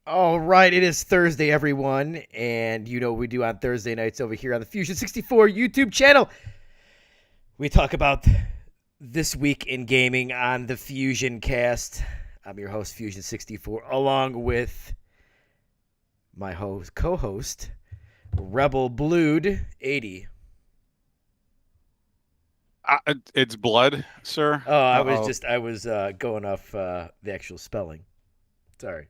All right, it is Thursday, everyone, and you know what we do on Thursday nights over here on the Fusion 64 YouTube channel. We talk about this week in gaming on the FusionCast. I'm your host, Fusion 64, along with my co-host, Rebel Blued 80. It's blood, sir. Oh, I was Uh-oh. just going off the actual spelling. Sorry.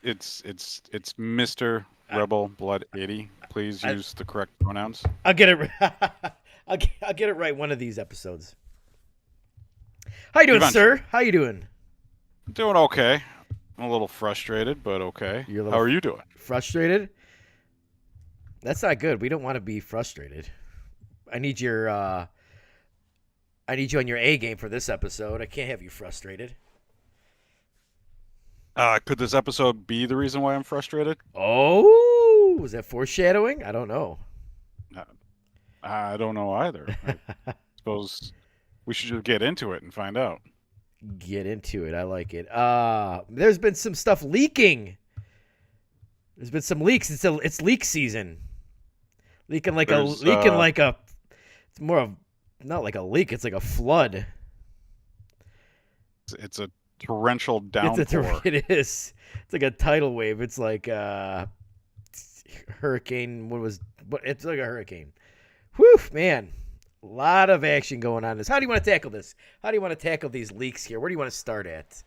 It's Mr. I, Rebel Blood 80. Please I, use the correct pronouns. I'll get it. I'll get it right one of these episodes. How you doing, Eventually. sir? How you doing? Doing okay. I'm a little frustrated, but okay. You're a How little are you doing? frustrated. That's not good. We don't want to be frustrated. I need your I need you on your A game for this episode. I can't have you frustrated. Could this episode be the reason why I'm frustrated? Oh, was that foreshadowing? I don't know. Uh, I don't know either. I suppose we should just get into it and find out. Get into it. I like it. There's been some stuff leaking. There's been some leaks. It's leak season. There's Leaking like a. It's more of not like a leak. It's like a flood. it's a torrential downpour. It is. It's like a tidal wave. It's like hurricane. It's like a hurricane. Whew, man. A lot of action going on. How do you want to tackle this? How do you want to tackle these leaks here? Where do you want to start at?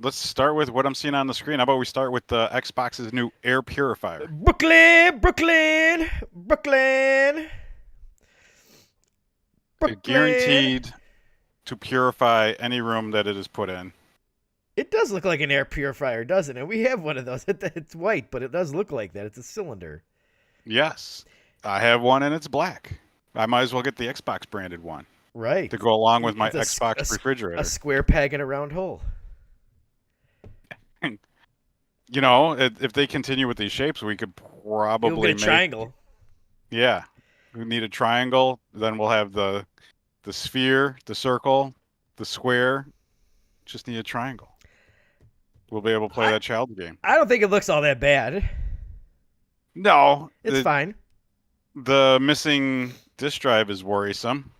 Let's start with what I'm seeing on the screen. How about we start with the Xbox's new air purifier? Brooklyn. Guaranteed to purify any room that it is put in. It does look like an air purifier, doesn't it? We have one of those. It's white, but it does look like that. It's a cylinder. Yes, I have one and it's black. I might as well get the Xbox branded one Right. to go along with my It's Xbox a refrigerator. square peg in a round hole. You know, if they continue with these shapes, we could You'll probably get a triangle. Yeah, we need a triangle. Then we'll have the sphere, the circle, the square. Just need a triangle. We'll be able to play that child game. I don't think it looks all that bad. No, It's fine. the missing disk drive is worrisome.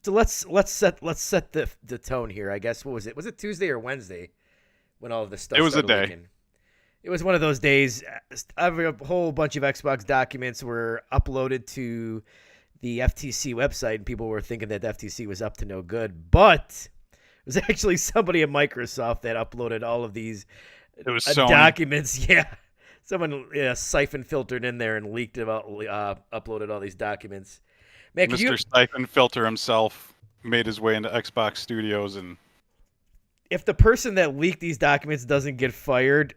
So let's set the tone here. I guess what was it? Was it Tuesday or Wednesday when all of this stuff? It was a started day. leaking? It was one of those days. A whole bunch of Xbox documents were uploaded to the FTC website, and people were thinking that the FTC was up to no good. But it was actually somebody at Microsoft that uploaded all of these It was Sony. documents. Yeah, someone siphon filtered in there and leaked about, uploaded all these documents. Man, Mr. Siphon Filter himself made his way into Xbox Studios, and if the person that leaked these documents doesn't get fired,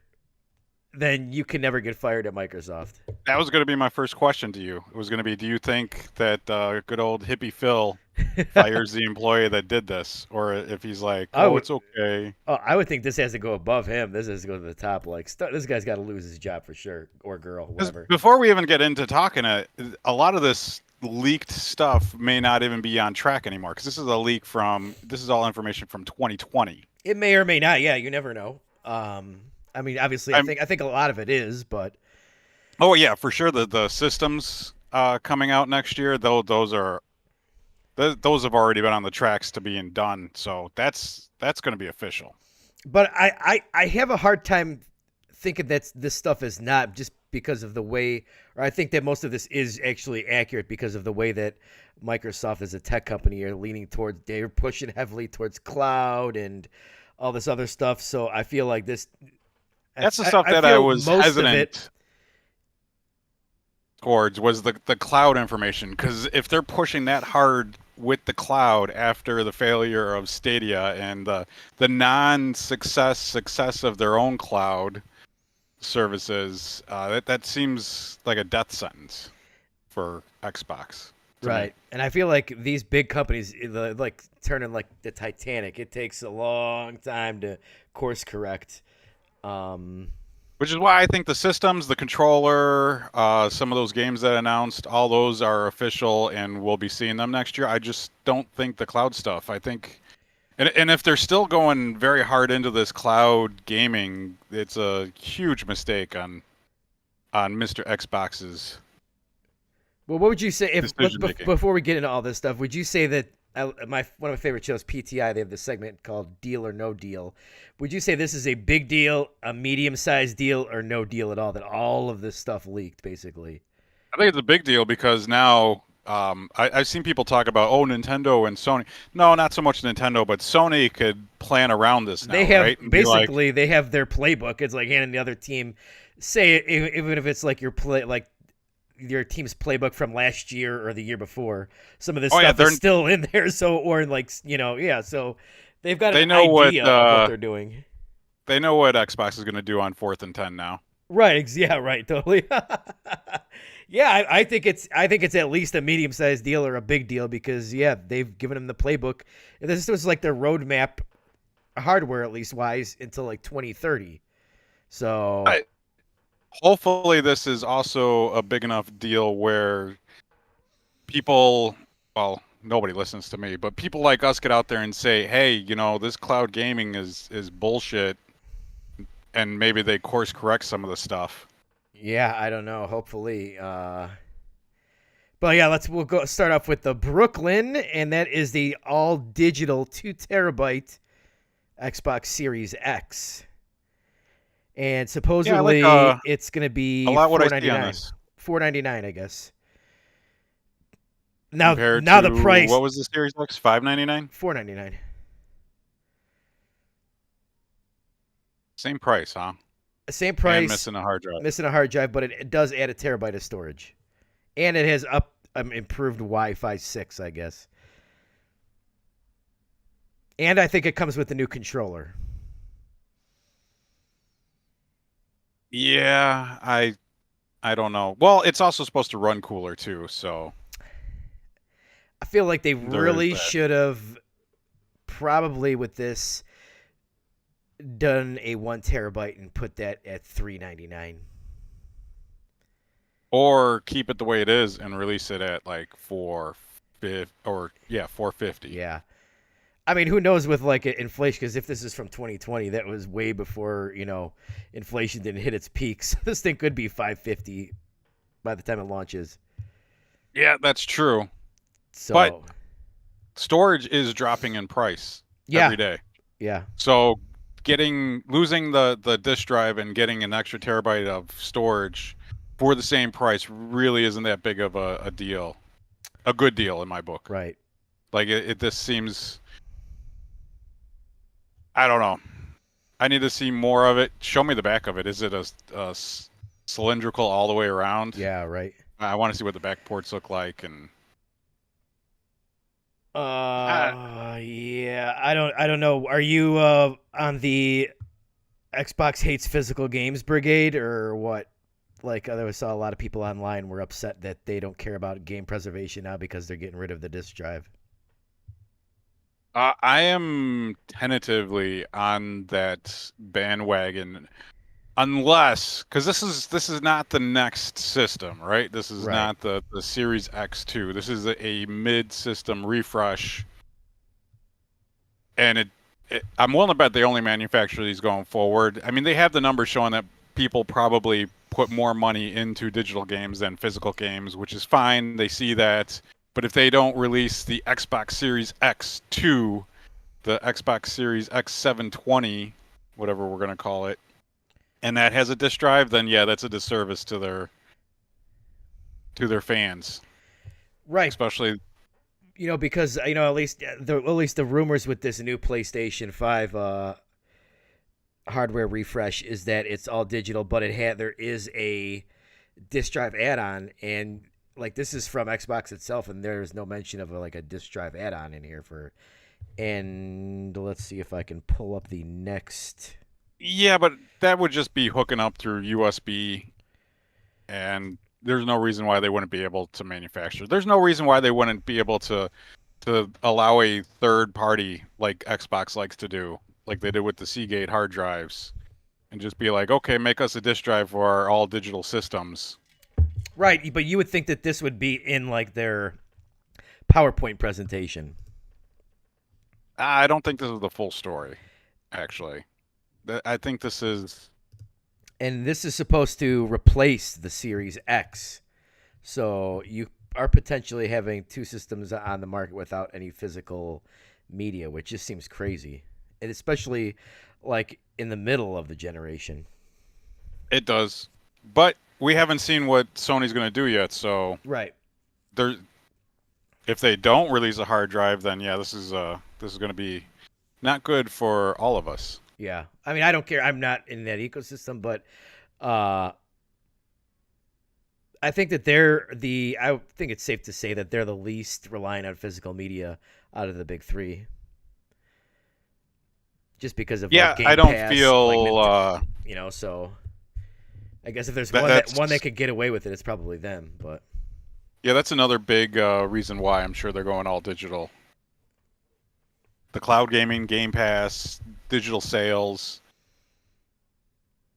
then you can never get fired at Microsoft. that was going to be my first question to you. It was going to be, do you think that good old hippie Phil fires the employee that did this, or if he's like, it's okay? Oh, I would think this has to go above him. This has to go to the top. Like, this guy's got to lose his job for sure, or girl, whatever. Before we even get into talking it, a lot of this leaked stuff may not even be on track anymore, because this is all information from 2020. It may or may not. Yeah, you never know. I mean, obviously, I think a lot of it is, but oh yeah, for sure. The systems coming out next year, though, those have already been on the tracks to being done. So that's going to be official. But I have a hard time thinking that this stuff is not, just because of the way, or I think that most of this is actually accurate because of the way that Microsoft as a tech company are leaning towards, they're pushing heavily towards cloud and all this other stuff. So I feel like this. That's the stuff that I was hesitant towards, was the cloud information, because if they're pushing that hard with the cloud after the failure of Stadia and the success of their own cloud services, that seems like a death sentence for Xbox. Right. Me. And I feel like these big companies, like turning like the Titanic, it takes a long time to course correct. Which is why I think the systems, the controller, some of those games that announced, all those are official and we'll be seeing them next year. I just don't think the cloud stuff. I think And if they're still going very hard into this cloud gaming, it's a huge mistake on Mr. Xbox's Well, what would you say if decision making. before we get into all this stuff? Would you say that one of my favorite shows, PTI, they have this segment called Deal or No Deal. Would you say this is a big deal, a medium-sized deal, or no deal at all? That all of this stuff leaked, basically. I think it's a big deal because now I've seen people talk about Nintendo and Sony. No, not so much Nintendo, but Sony could plan around this now, They have right? And be like, basically they have their playbook. It's like handing the other team, say even if it's like your team's playbook from last year or the year before. Some of this oh yeah, stuff is still in there. So or like yeah. So they've got they an know idea of what they're doing. they know what Xbox is going to do on 4th and 10 now. Right. Yeah. Right. Totally. Yeah. I think it's at least a medium-sized deal or a big deal because yeah, they've given them the playbook. And this was like their roadmap, hardware at least wise, until like 2030. So Hopefully, this is also a big enough deal where people, well, nobody listens to me, but people like us get out there and say, "Hey, this cloud gaming is bullshit," and maybe they course correct some of the stuff. yeah, I don't know. Hopefully. But yeah, we'll go start off with the Brooklyn, and that is the all digital 2 terabyte Xbox Series X. And supposedly it's gonna be a lot what I see on $499. this. $499, I guess. Now Compared now to, the price what was the Series X? $599? $499. Same price, huh? Same price. And missing a hard drive. Missing a hard drive, but it does add a terabyte of storage. And it has improved Wi-Fi 6, I guess. And I think it comes with the new controller. Yeah, I don't know. Well, it's also supposed to run cooler too, so I feel like they there is really that. should have probably with this done a 1 terabyte and put that at $399. Or keep it the way it is and release it at like 450. Yeah. I mean, who knows with like inflation? Because if this is from 2020, that was way before inflation didn't hit its peaks. This thing could be 550 by the time it launches. Yeah, that's true. So, But storage is dropping in price every day. Yeah. So losing the disk drive and getting an extra terabyte of storage for the same price really isn't that big of a deal. A good deal in my book. Right. Like this seems, I don't know. I need to see more of it. Show me the back of it. Is it a cylindrical all the way around? Yeah, right. I want to see what the back ports look like. And yeah, I don't know. Are you on the Xbox hates physical games brigade or what? Like I saw a lot of people online were upset that they don't care about game preservation now because they're getting rid of the disk drive. I am tentatively on that bandwagon, unless because this is not the next system, right? This is Right. not the Series X2. This is a mid-system refresh, and I'm willing to bet they only manufacture these going forward. I mean, they have the numbers showing that people probably put more money into digital games than physical games, which is fine. They see that. But if they don't release the Xbox Series X2, the Xbox Series X720, whatever we're going to call it, and that has a disk drive, then yeah, that's a disservice to their fans. Right. Especially because at least the rumors with this new PlayStation 5 hardware refresh is that it's all digital, but there is a disk drive add-on, and like this is from Xbox itself, and there's no mention of a disk drive add-on in here for. And let's see if I can pull up the next. Yeah, but that would just be hooking up through USB, and there's no reason why they wouldn't be able to manufacture. There's no reason why they wouldn't be able to allow a third party like Xbox likes to do, like they did with the Seagate hard drives, and just be like, okay, make us a disk drive for our all digital systems. Right, but you would think that this would be in like their PowerPoint presentation. I don't think this is the full story, actually. I think this is. And this is supposed to replace the Series X. So you are potentially having two systems on the market without any physical media, which just seems crazy. And especially like in the middle of the generation. It does, but we haven't seen what Sony's going to do yet. So Right. there, if they don't release a hard drive, then yeah, this is going to be not good for all of us. Yeah. I mean, I don't care. I'm not in that ecosystem, but uh I think that I think it's safe to say that they're the least reliant on physical media out of the big three. Just because of like Yeah, I Game don't Pass, like feel so I guess if there's that one that's that could get away with it, it's probably them. But yeah, that's another big reason why I'm sure they're going all digital. The cloud gaming, Game Pass, digital sales,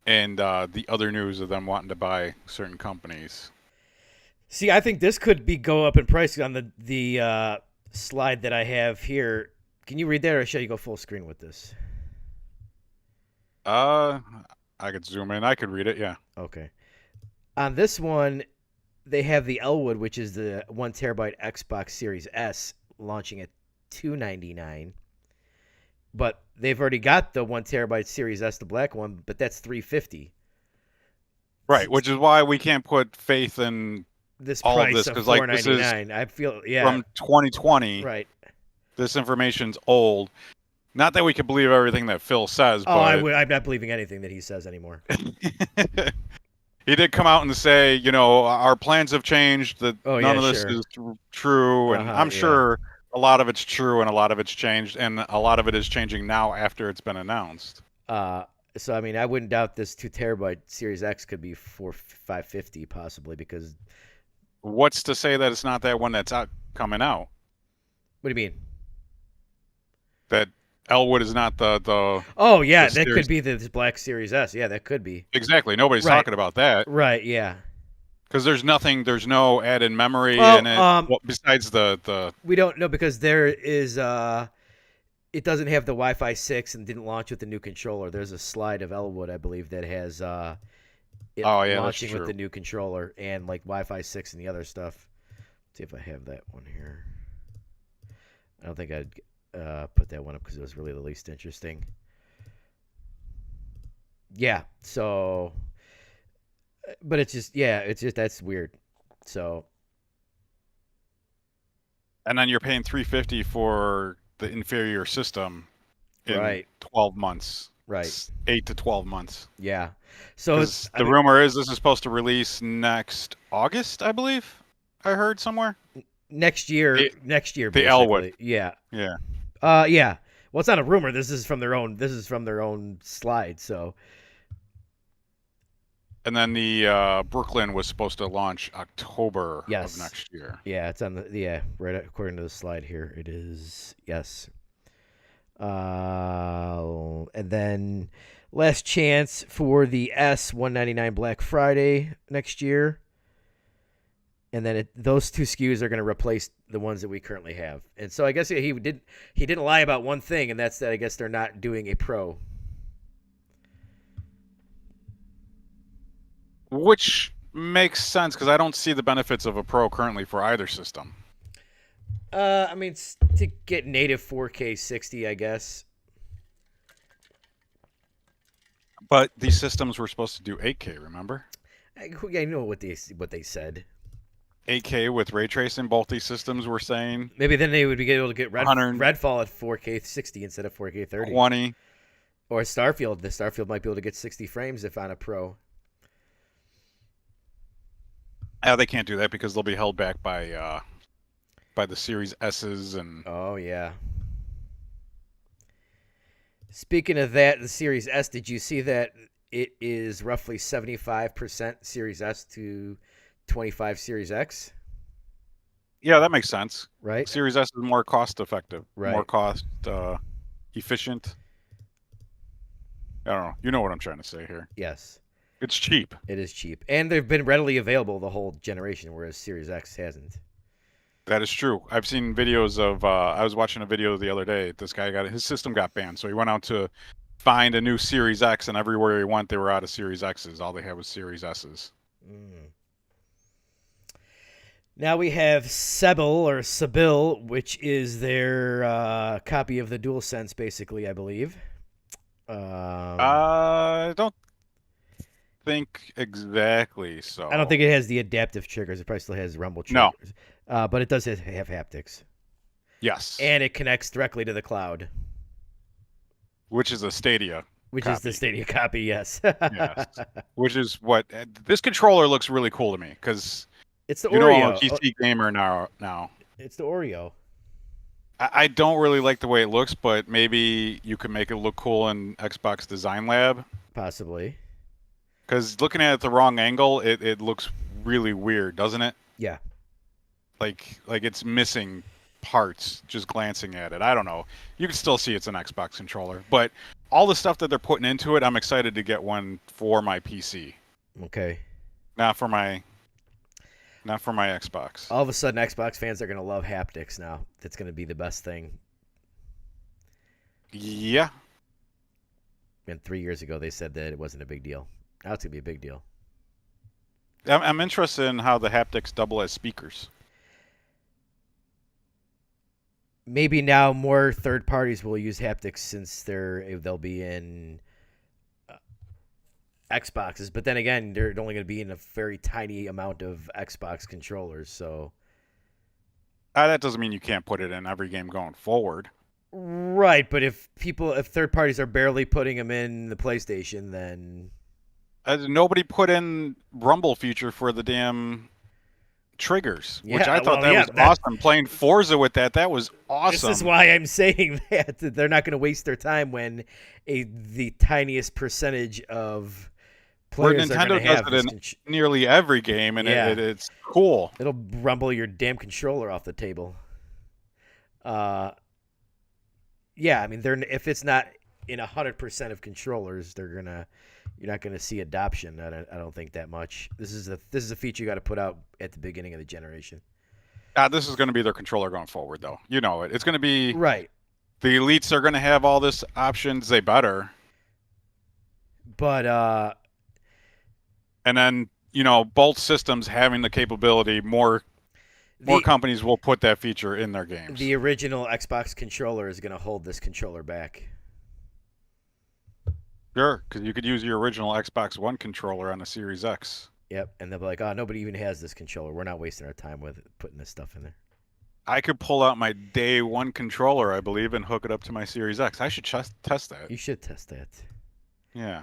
and the other news of them wanting to buy certain companies. see, I think this could be go up in price on the slide that I have here. Can you read that, or should you go full screen with this? Uh, I could zoom in. I could read it. Yeah. Okay. On this one, they have the Elwood, which is the 1 terabyte Xbox Series S, launching at $299. But they've already got the 1 terabyte Series S, the black one, but that's $350. Right, which is why we can't put faith in This all of price this of because, like, this is $499. I feel from 2020. right. This information's old. Not that we could believe everything that Phil says, Oh, but I'm not believing anything that he says anymore. he did come out and say, our plans have changed. That Oh, none yeah, of this sure. is true, and I'm Yeah. sure a lot of it's true and a lot of it's changed, and a lot of it is changing now after it's been announced. So I mean, I wouldn't doubt this 2 terabyte Series X could be $550 possibly because. What's to say that it's not that one that's coming out? What do you mean? That Elwood is not the Oh yeah, the that series. could be this black Series S. Yeah, that could be. Exactly. Nobody's Right. talking about that Right. Yeah. because there's no added memory Well, in it besides the. we don't know because there is it doesn't have the Wi-Fi 6 and didn't launch with the new controller. There's a slide of Elwood, I believe, that has it Oh, yeah, that's launching with true. the new controller and like Wi-Fi 6 and the other stuff. Let's see if I have that one here. I don't think I'd put that one up because it was really the least interesting. Yeah. So, but it's just that's weird. So. And then you're paying $350 for the inferior system in Right. 12 months. Right. It's 8 to 12 months. Yeah. So it's The rumor is this is supposed to release next August, I believe. I heard somewhere. next year. Next year, the basically. Elwood. Yeah. Yeah. Yeah. Well, it's not a rumor. This is from their own slide. So. And then the Brooklyn was supposed to launch October Yes. of next year. Yeah, it's on the right according to the slide here. It is yes. And then last chance for the S 199 Black Friday next year. And then those two SKUs are going to replace the ones that we currently have. And so I guess he didn't lie about one thing, and that's that I guess they're not doing a Pro. Which makes sense because I don't see the benefits of a Pro currently for either system. I mean, to get native 4K 60, I guess. But these systems were supposed to do 8K, remember? I know what they said. 8K with ray tracing, both these systems were saying. Maybe then they would be able to get Redfall at 4K 60 instead of 4K 30. 20. Or Starfield. The Starfield might be able to get 60 frames if on a Pro. They can't do that because they'll be held back by the Series S's and. Oh yeah. Speaking of that, the Series S, did you see that it is roughly 75% Series S to 25 Series X? Yeah, that makes sense. Right? Series S is more cost effective, right. More cost efficient. I don't know. You know what I'm trying to say here. Yes. It's cheap. It is cheap. And they've been readily available the whole generation, whereas Series X hasn't. That is true. I've seen videos of. I was watching a video the other day. This guy got his system got banned, so he went out to find a new Series X, and everywhere he went, they were out of Series X's. All they had was Series S's. Mm. Now we have Sebil, which is their copy of the DualSense, basically, I believe. I don't think exactly so. I don't think it has the adaptive triggers. It probably still has rumble No. triggers. But it does have haptics. Yes. And it connects directly to the cloud. Which is a Stadia. Which is the Stadia copy, yes. Yes. Which is what this controller looks really cool to me because it's the Oreo. Oreo. I'm a PC gamer now. It's the Oreo. I don't really like the way it looks, but maybe you could make it look cool in Xbox Design Lab. Possibly. Because looking at it the wrong angle, it looks really weird, doesn't it? Yeah. Like it's missing parts just glancing at it. I don't know. You can still see it's an Xbox controller, but all the stuff that they're putting into it, I'm excited to get one for my PC. Okay. Not for my Xbox. All of a sudden, Xbox fans are going to love haptics now. That's going to be the best thing. Yeah. And 3 years ago, they said that it wasn't a big deal. Now it's going to be a big deal. I'm interested in how the haptics double as speakers. Maybe now more third parties will use haptics since they'll be in Xboxes. But then again, they're only going to be in a very tiny amount of Xbox controllers. So that doesn't mean you can't put it in every game going forward. Right, but if third parties are barely putting them in the PlayStation, then nobody put in rumble feature for the damn triggers, which I thought was awesome. Playing Forza with that was awesome. This is why I'm saying that they're not going to waste their time when the tiniest percentage of players Nintendo are going to have does it in nearly every game, and it's cool. It'll rumble your damn controller off the table. Yeah, I mean, if it's not in 100% of controllers, you're not gonna see adoption. I don't think that much. This is a feature you got to put out at the beginning of the generation. This is going to be their controller going forward, though. You know it. It's going to be right. The elites are going to have all this options. They better. But and then both systems having the capability, more companies will put that feature in their games. The original Xbox controller is going to hold this controller back. Sure, because you could use your original Xbox One controller on a Series X. Yep, and they'll be like, oh, nobody even has this controller. We're not wasting our time with putting this stuff in there. I could pull out my day one controller, I believe, and hook it up to my Series X. I should test that. You should test that. Yeah.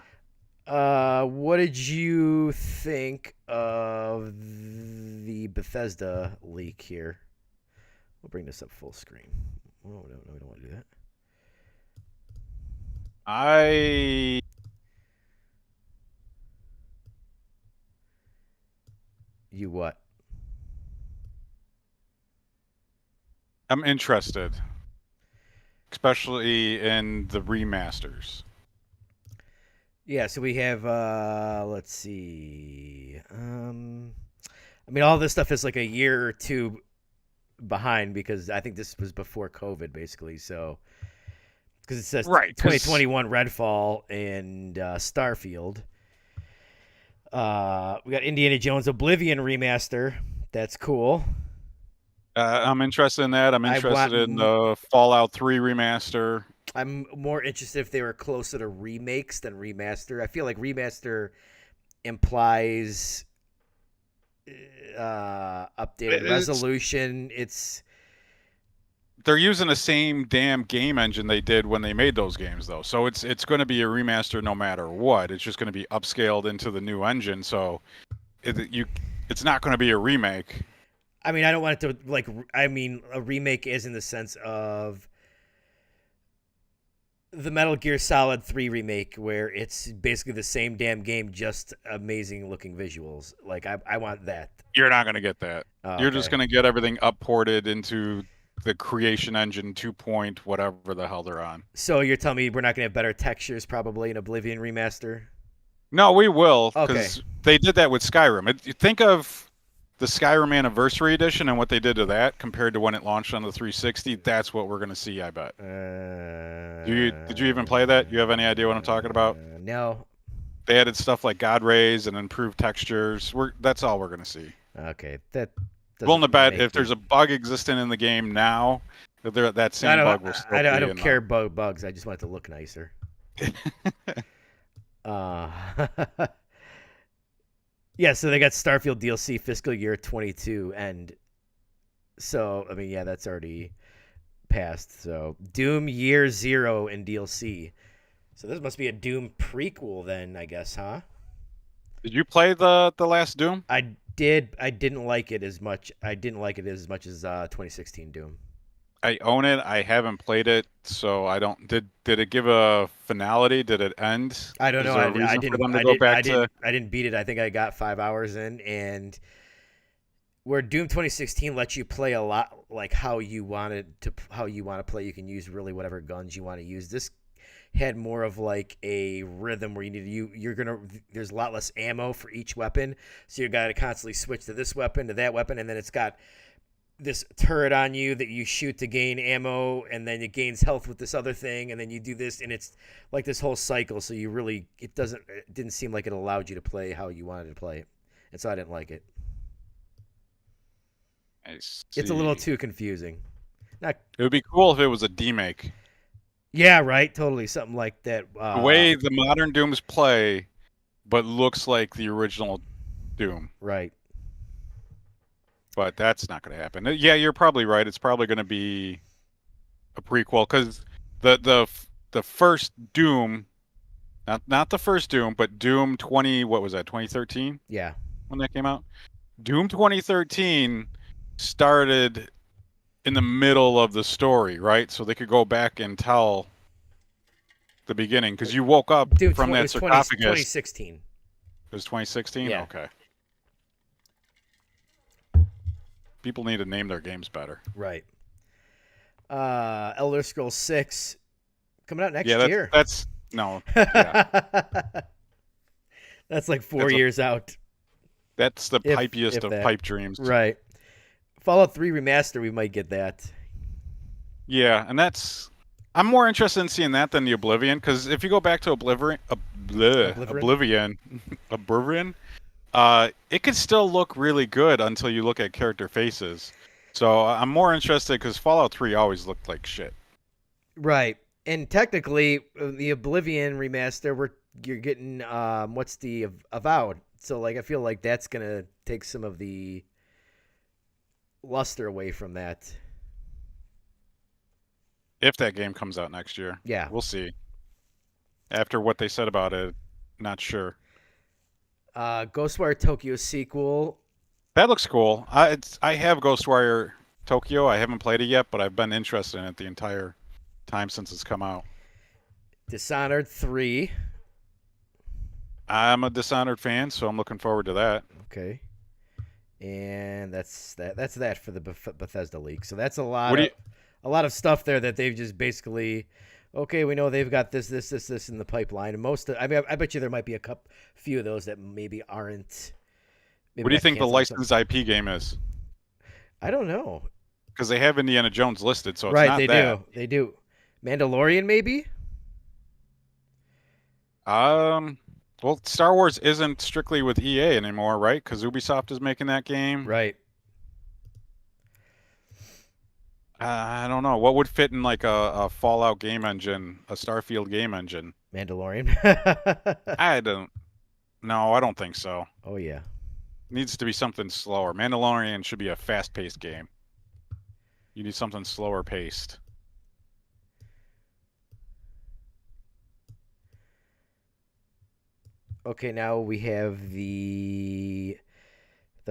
What did you think of the Bethesda leak here? We'll bring this up full screen. Oh, no, we don't want to do that. You what? I'm interested, especially in the remasters. Yeah, so we have let's see. I mean, all this stuff is like a year or two behind because I think this was before COVID, basically. So, because it says 2021 Redfall and Starfield. We got Indiana Jones Oblivion remaster. That's cool. I'm interested in that. I'm interested in the Fallout 3 remaster. I'm more interested if they were closer to remakes than remaster. I feel like remaster implies updated resolution. They're using the same damn game engine they did when they made those games, though. So it's going to be a remaster no matter what. It's just going to be upscaled into the new engine. So it's not going to be a remake. I mean, I don't want it to a remake is in the sense of the Metal Gear Solid 3 remake, where it's basically the same damn game, just amazing looking visuals. Like I want that. You're not going to get that. Oh, You're just going to get everything upported into the Creation Engine 2 point, whatever the hell they're on. So you're telling me we're not going to have better textures probably in Oblivion remaster? No, we will, because they did that with Skyrim. Think of the Skyrim Anniversary Edition and what they did to that compared to when it launched on the 360, that's what we're going to see, I bet. Did you even play that? You have any idea what I'm talking about? No. They added stuff like God rays and improved textures. That's all we're going to see. Okay, that. Willing to bet if there's a bug existing in the game now, that same bug will still be. I don't care about bugs. I just want it to look nicer. Yeah, so they got Starfield DLC fiscal year 22, and so I mean, yeah, that's already passed. So Doom Year Zero in DLC. So this must be a Doom prequel then, I guess, huh? Did you play the last Doom? I did. I didn't like it as much. I didn't like it as much as 2016 Doom. I own it. I haven't played it, so I don't. Did it give a finality? Did it end? I don't know. I didn't beat it. I think I got 5 hours in, and where Doom 2016 lets you play a lot like how you want to play. You can use really whatever guns you want to use. This had more of like a rhythm where there's a lot less ammo for each weapon, so you got to constantly switch to this weapon, to that weapon, and then it's got this turret on you that you shoot to gain ammo, and then it gains health with this other thing, and then you do this, and it's like this whole cycle. So it didn't seem like it allowed you to play how you wanted to play it, and so I didn't like it. It's a little too confusing. It would be cool if it was a demake. Yeah, right. Totally, something like that. The way the modern Dooms play, but looks like the original Doom. Right. But that's not going to happen. Yeah, you're probably right. It's probably going to be a prequel because the first Doom, not the first Doom, but Doom 20. What was that? 2013. Yeah. When that came out, Doom 2013 started in the middle of the story, right? So they could go back and tell the beginning because you woke up from that sarcophagus. 2016. It was 2016. Yeah. Okay. People need to name their games better. Right. Elder Scrolls 6 coming out next year. That's no. Yeah. That's like 4 years out. That's the pipiest of pipe dreams. Right. Fallout 3 Remaster, we might get that. Yeah, and I'm more interested in seeing that than the Oblivion, because if you go back to Oblivion, it could still look really good until you look at character faces. So I'm more interested because Fallout 3 always looked like shit. Right. And technically, the Oblivion remaster, you're getting what's the Avowed. So like I feel like that's gonna take some of the luster away from that. If that game comes out next year. Yeah. We'll see. After what they said about it, not sure. Ghostwire Tokyo sequel. That looks cool. I have Ghostwire Tokyo. I haven't played it yet, but I've been interested in it the entire time since it's come out. Dishonored 3. I'm a Dishonored fan, so I'm looking forward to that. Okay. And that's that for the Bethesda leak. So that's a lot of stuff there that they've just basically, okay, we know they've got this in the pipeline, and I bet you there might be a few of those that maybe aren't. What do you think the licensed IP game is? I don't know. Because they have Indiana Jones listed, so it's right. Not they that. do. They do. Mandalorian, maybe. Well, Star Wars isn't strictly with EA anymore, right? Because Ubisoft is making that game. Right. I don't know. What would fit in like a Fallout game engine, a Starfield game engine? Mandalorian. I don't think so. Oh, yeah. Needs to be something slower. Mandalorian should be a fast-paced game. You need something slower paced. Okay, now we have the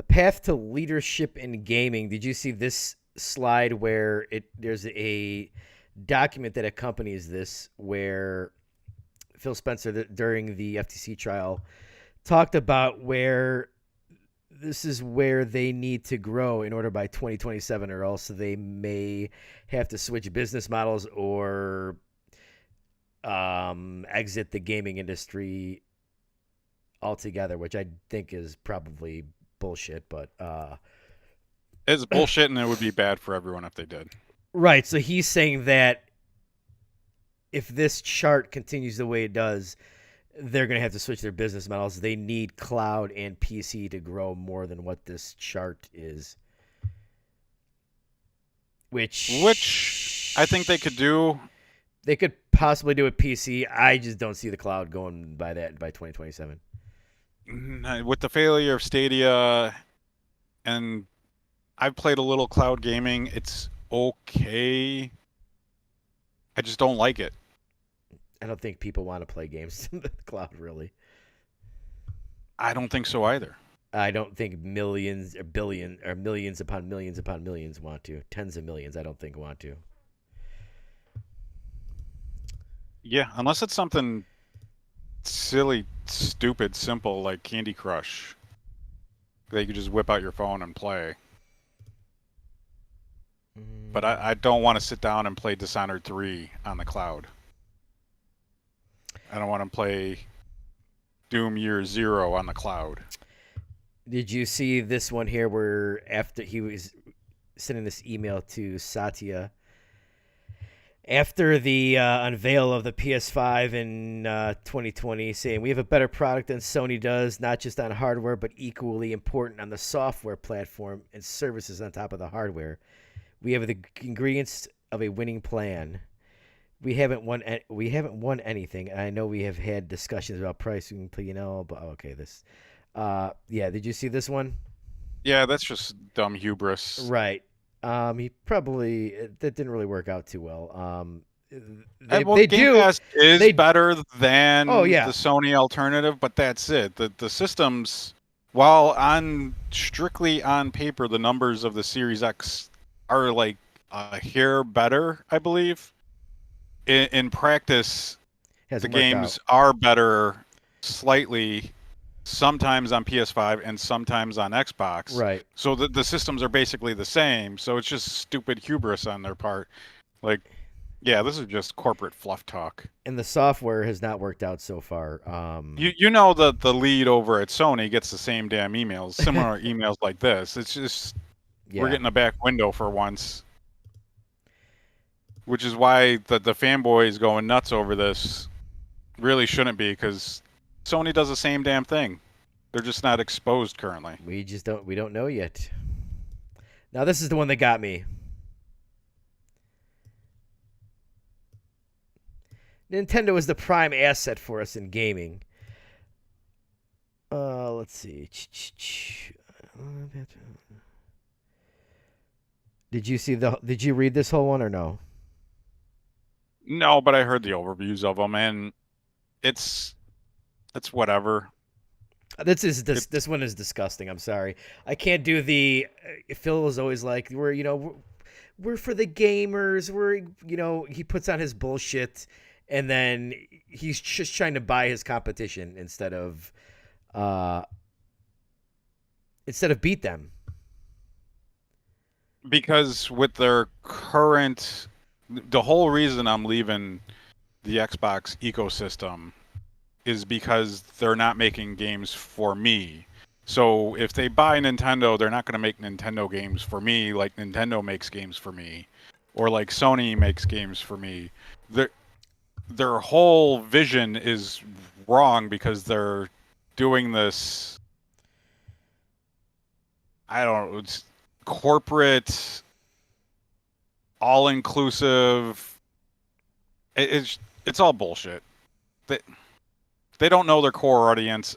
path to leadership in gaming. Did you see this slide where there's a document that accompanies this where Phil Spencer during the FTC trial talked about where this is where they need to grow in order by 2027, or else they may have to switch business models or exit the gaming industry altogether, which I think is probably bullshit, but It's bullshit, and it would be bad for everyone if they did. right. So he's saying that if this chart continues the way it does, they're going to have to switch their business models. They need cloud and PC to grow more than what this chart is. Which I think they could do. They could possibly do a PC. I just don't see the cloud going by 2027. With the failure of Stadia, and I've played a little cloud gaming, it's okay. I just don't like it. I don't think people want to play games in the cloud, really. I don't think so either. I don't think millions or billion or millions upon millions want to. Tens of millions, I don't think want to. Yeah, unless it's something silly, stupid, simple like Candy Crush. They could just whip out your phone and play. But I don't want to sit down and play Dishonored 3 on the cloud. I don't want to play Doom Year Zero on the cloud. Did you see this one here where after he was sending this email to Satya after the unveil of the PS5 in 2020, saying we have a better product than Sony does, not just on hardware, but equally important on the software platform and services on top of the hardware. We have the ingredients of a winning plan. We haven't won anything. And I know we have had discussions about pricing, but okay, this. Yeah, did you see this one? Yeah, that's just dumb hubris. Right. He probably that didn't really work out too well. Game Pass is better than the Sony alternative, but that's it. The systems, while strictly on paper, the numbers of the Series X are like a hair better, I believe. In practice, the games are better slightly, sometimes on PS5 and sometimes on Xbox. Right. So the systems are basically the same. So it's just stupid hubris on their part. Like, yeah, this is just corporate fluff talk. And the software has not worked out so far. You know the lead over at Sony gets the same damn emails, similar emails like this. It's just we're getting a back window for once. Which is why the fanboys going nuts over this really shouldn't be, because Sony does the same damn thing. They're just not exposed currently. We don't know yet. Now this is the one that got me. Nintendo is the prime asset for us in gaming. Let's see. Did you read this whole one or no? No, but I heard the overviews of them, and it's whatever. This one is disgusting. I'm sorry, I can't do the. Phil was always like, we're for the gamers. He puts on his bullshit, and then he's just trying to buy his competition instead of beat them. Because with their current. The whole reason I'm leaving the Xbox ecosystem is because they're not making games for me. So if they buy Nintendo, they're not going to make Nintendo games for me like Nintendo makes games for me, or like Sony makes games for me. Their whole vision is wrong because they're doing this. I don't know. It's corporate. All-inclusive. It's all bullshit. They don't know their core audience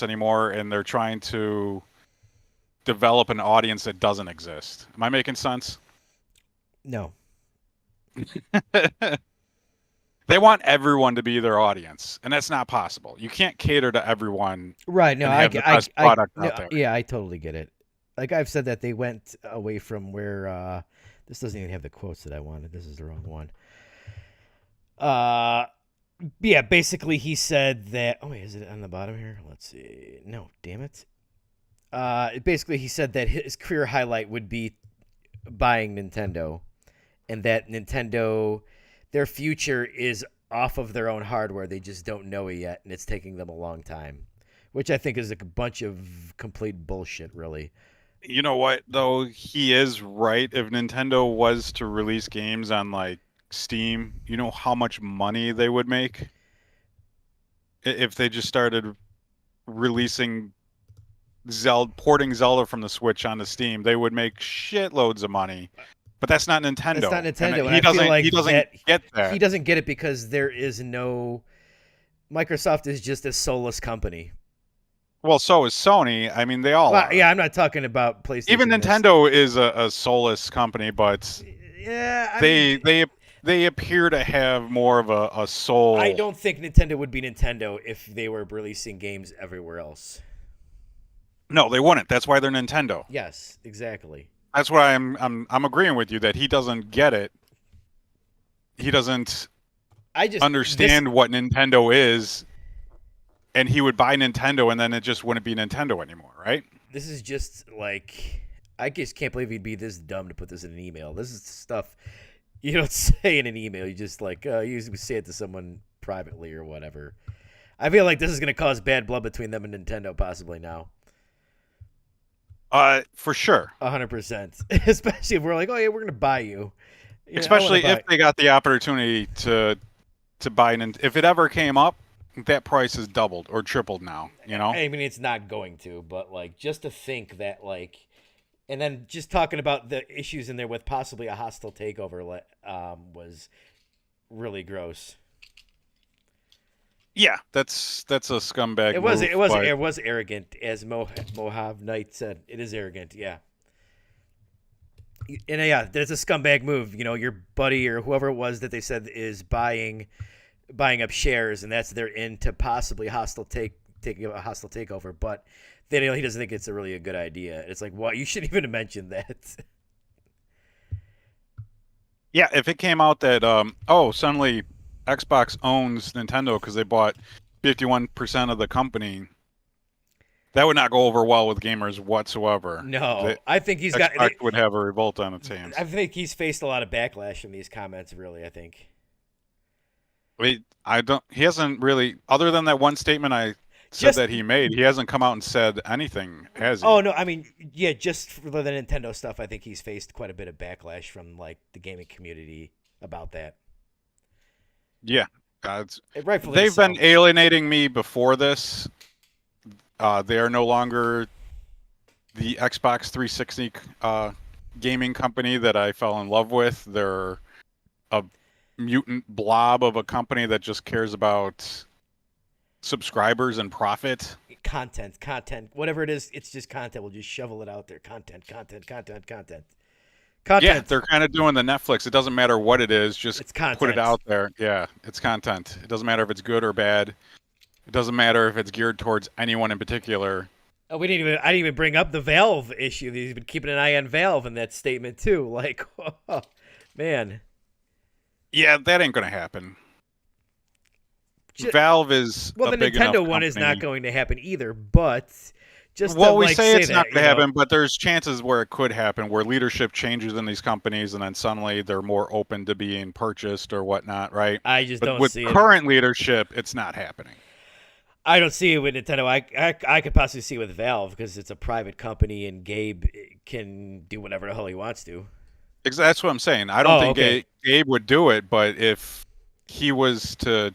anymore, and they're trying to develop an audience that doesn't exist. Am I making sense? No. They want everyone to be their audience, and that's not possible. You can't cater to everyone. Right. No, I totally get it. Like I've said that they went away from where. This doesn't even have the quotes that I wanted. This is the wrong one. Yeah, basically he said that... Oh, wait, is it on the bottom here? Let's see. No, damn it. Basically he said that his career highlight would be buying Nintendo, and that Nintendo, their future is off of their own hardware. They just don't know it yet, and it's taking them a long time. which I think is a bunch of complete bullshit, really. You know what, though? He is right. If Nintendo was to release games on like Steam, you know how much money they would make if they just started releasing porting Zelda from the Switch onto Steam. They would make shitloads of money. But that's not Nintendo. That's not Nintendo, And and I feel like he doesn't get that. he doesn't get it because there is no Microsoft is just a soulless company. Well, so is Sony. I mean, they all Well, are. yeah, I'm not talking about PlayStation. Even Nintendo is a soulless company, but yeah, I they mean, they appear to have more of a soul. I don't think Nintendo would be Nintendo if they were releasing games everywhere else. No, they wouldn't. That's why they're Nintendo. Yes, exactly. That's why I'm agreeing with you that he doesn't get it. He doesn't understand what Nintendo is, and he would buy Nintendo, and then it just wouldn't be Nintendo anymore, right? This is just like, I just can't believe he'd be this dumb to put this in an email. This is stuff you don't say in an email. You just like you say it to someone privately or whatever. I feel like this is going to cause bad blood between them and Nintendo possibly now. For sure. 100%. Especially if we're like, oh yeah, we're going to buy you. Especially if they got the opportunity to buy, if it ever came up, that price is doubled or tripled now. You know. I mean, it's not going to, but like just to think that like, and then just talking about the issues in there with possibly a hostile takeover was really gross. Yeah, that's a scumbag. It was move, it was arrogant, as Mohav Knight said. It is arrogant, yeah. And yeah, there's a scumbag move. You know, your buddy or whoever it was that they said is buying up shares, and that's their in to possibly taking a hostile takeover. But then he doesn't think it's a good idea. It's like, well, you shouldn't even have mentioned that. Yeah, if it came out that suddenly Xbox owns Nintendo because they bought 51% of the company, that would not go over well with gamers whatsoever. No, I think Xbox would have a revolt on its hands. I think he's faced a lot of backlash from these comments. Really, I think. I don't. He hasn't really, other than that one statement I said that he made. He hasn't come out and said anything, has he? Oh no, I mean, yeah, just for the Nintendo stuff, I think he's faced quite a bit of backlash from like the gaming community about that. Yeah, they've been alienating me before this. They are no longer the Xbox 360 gaming company that I fell in love with. They're a mutant blob of a company that just cares about subscribers and profit. Content, whatever it is, it's just content. We'll just shovel it out there. Content. Yeah, they're kind of doing the Netflix. It doesn't matter what it is, just put it out there. Yeah, it's content. It doesn't matter if it's good or bad. It doesn't matter if it's geared towards anyone in particular. Oh, I didn't even bring up the Valve issue. He's been keeping an eye on Valve in that statement too. Like, oh, man. Yeah, that ain't gonna happen. Valve is the Nintendo one is not going to happen either. But just we say it's not going to happen, but there's chances where it could happen, where leadership changes in these companies, and then suddenly they're more open to being purchased or whatnot, right? I just don't see it. With current leadership, it's not happening. I don't see it with Nintendo. I could possibly see it with Valve because it's a private company and Gabe can do whatever the hell he wants to. That's what I'm saying. I don't think Gabe would do it, but if it was to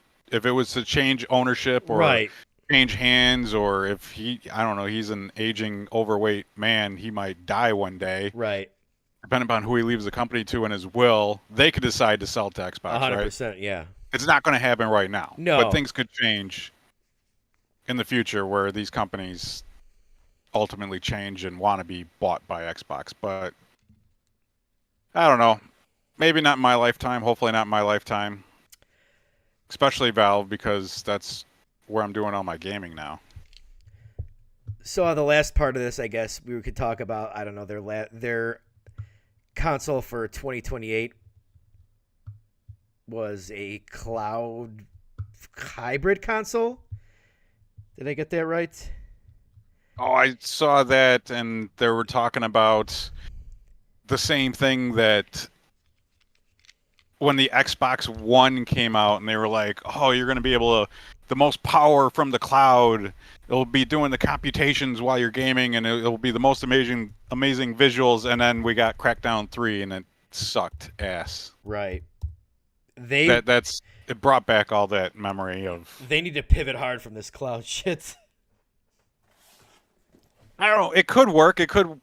change ownership or change hands, or if I don't know, he's an aging, overweight man, he might die one day. Right. Depending upon who he leaves the company to and his will, they could decide to sell to Xbox, 100%, right? Yeah. It's not going to happen right now. No. But things could change in the future where these companies ultimately change and want to be bought by Xbox. But I don't know. Maybe not in my lifetime. Hopefully not in my lifetime. Especially Valve, because that's where I'm doing all my gaming now. So on the last part of this, I guess we could talk about, I don't know, their console for 2028 was a cloud hybrid console. Did I get that right? Oh, I saw that, and they were talking about the same thing that when the Xbox One came out, and they were like, oh, you're going to be able to the most power from the cloud. It'll be doing the computations while you're gaming, and it'll be the most amazing visuals. And then we got Crackdown 3, and it sucked ass. Right. It brought back all that memory of. They need to pivot hard from this cloud shit. I don't know. It could work. It could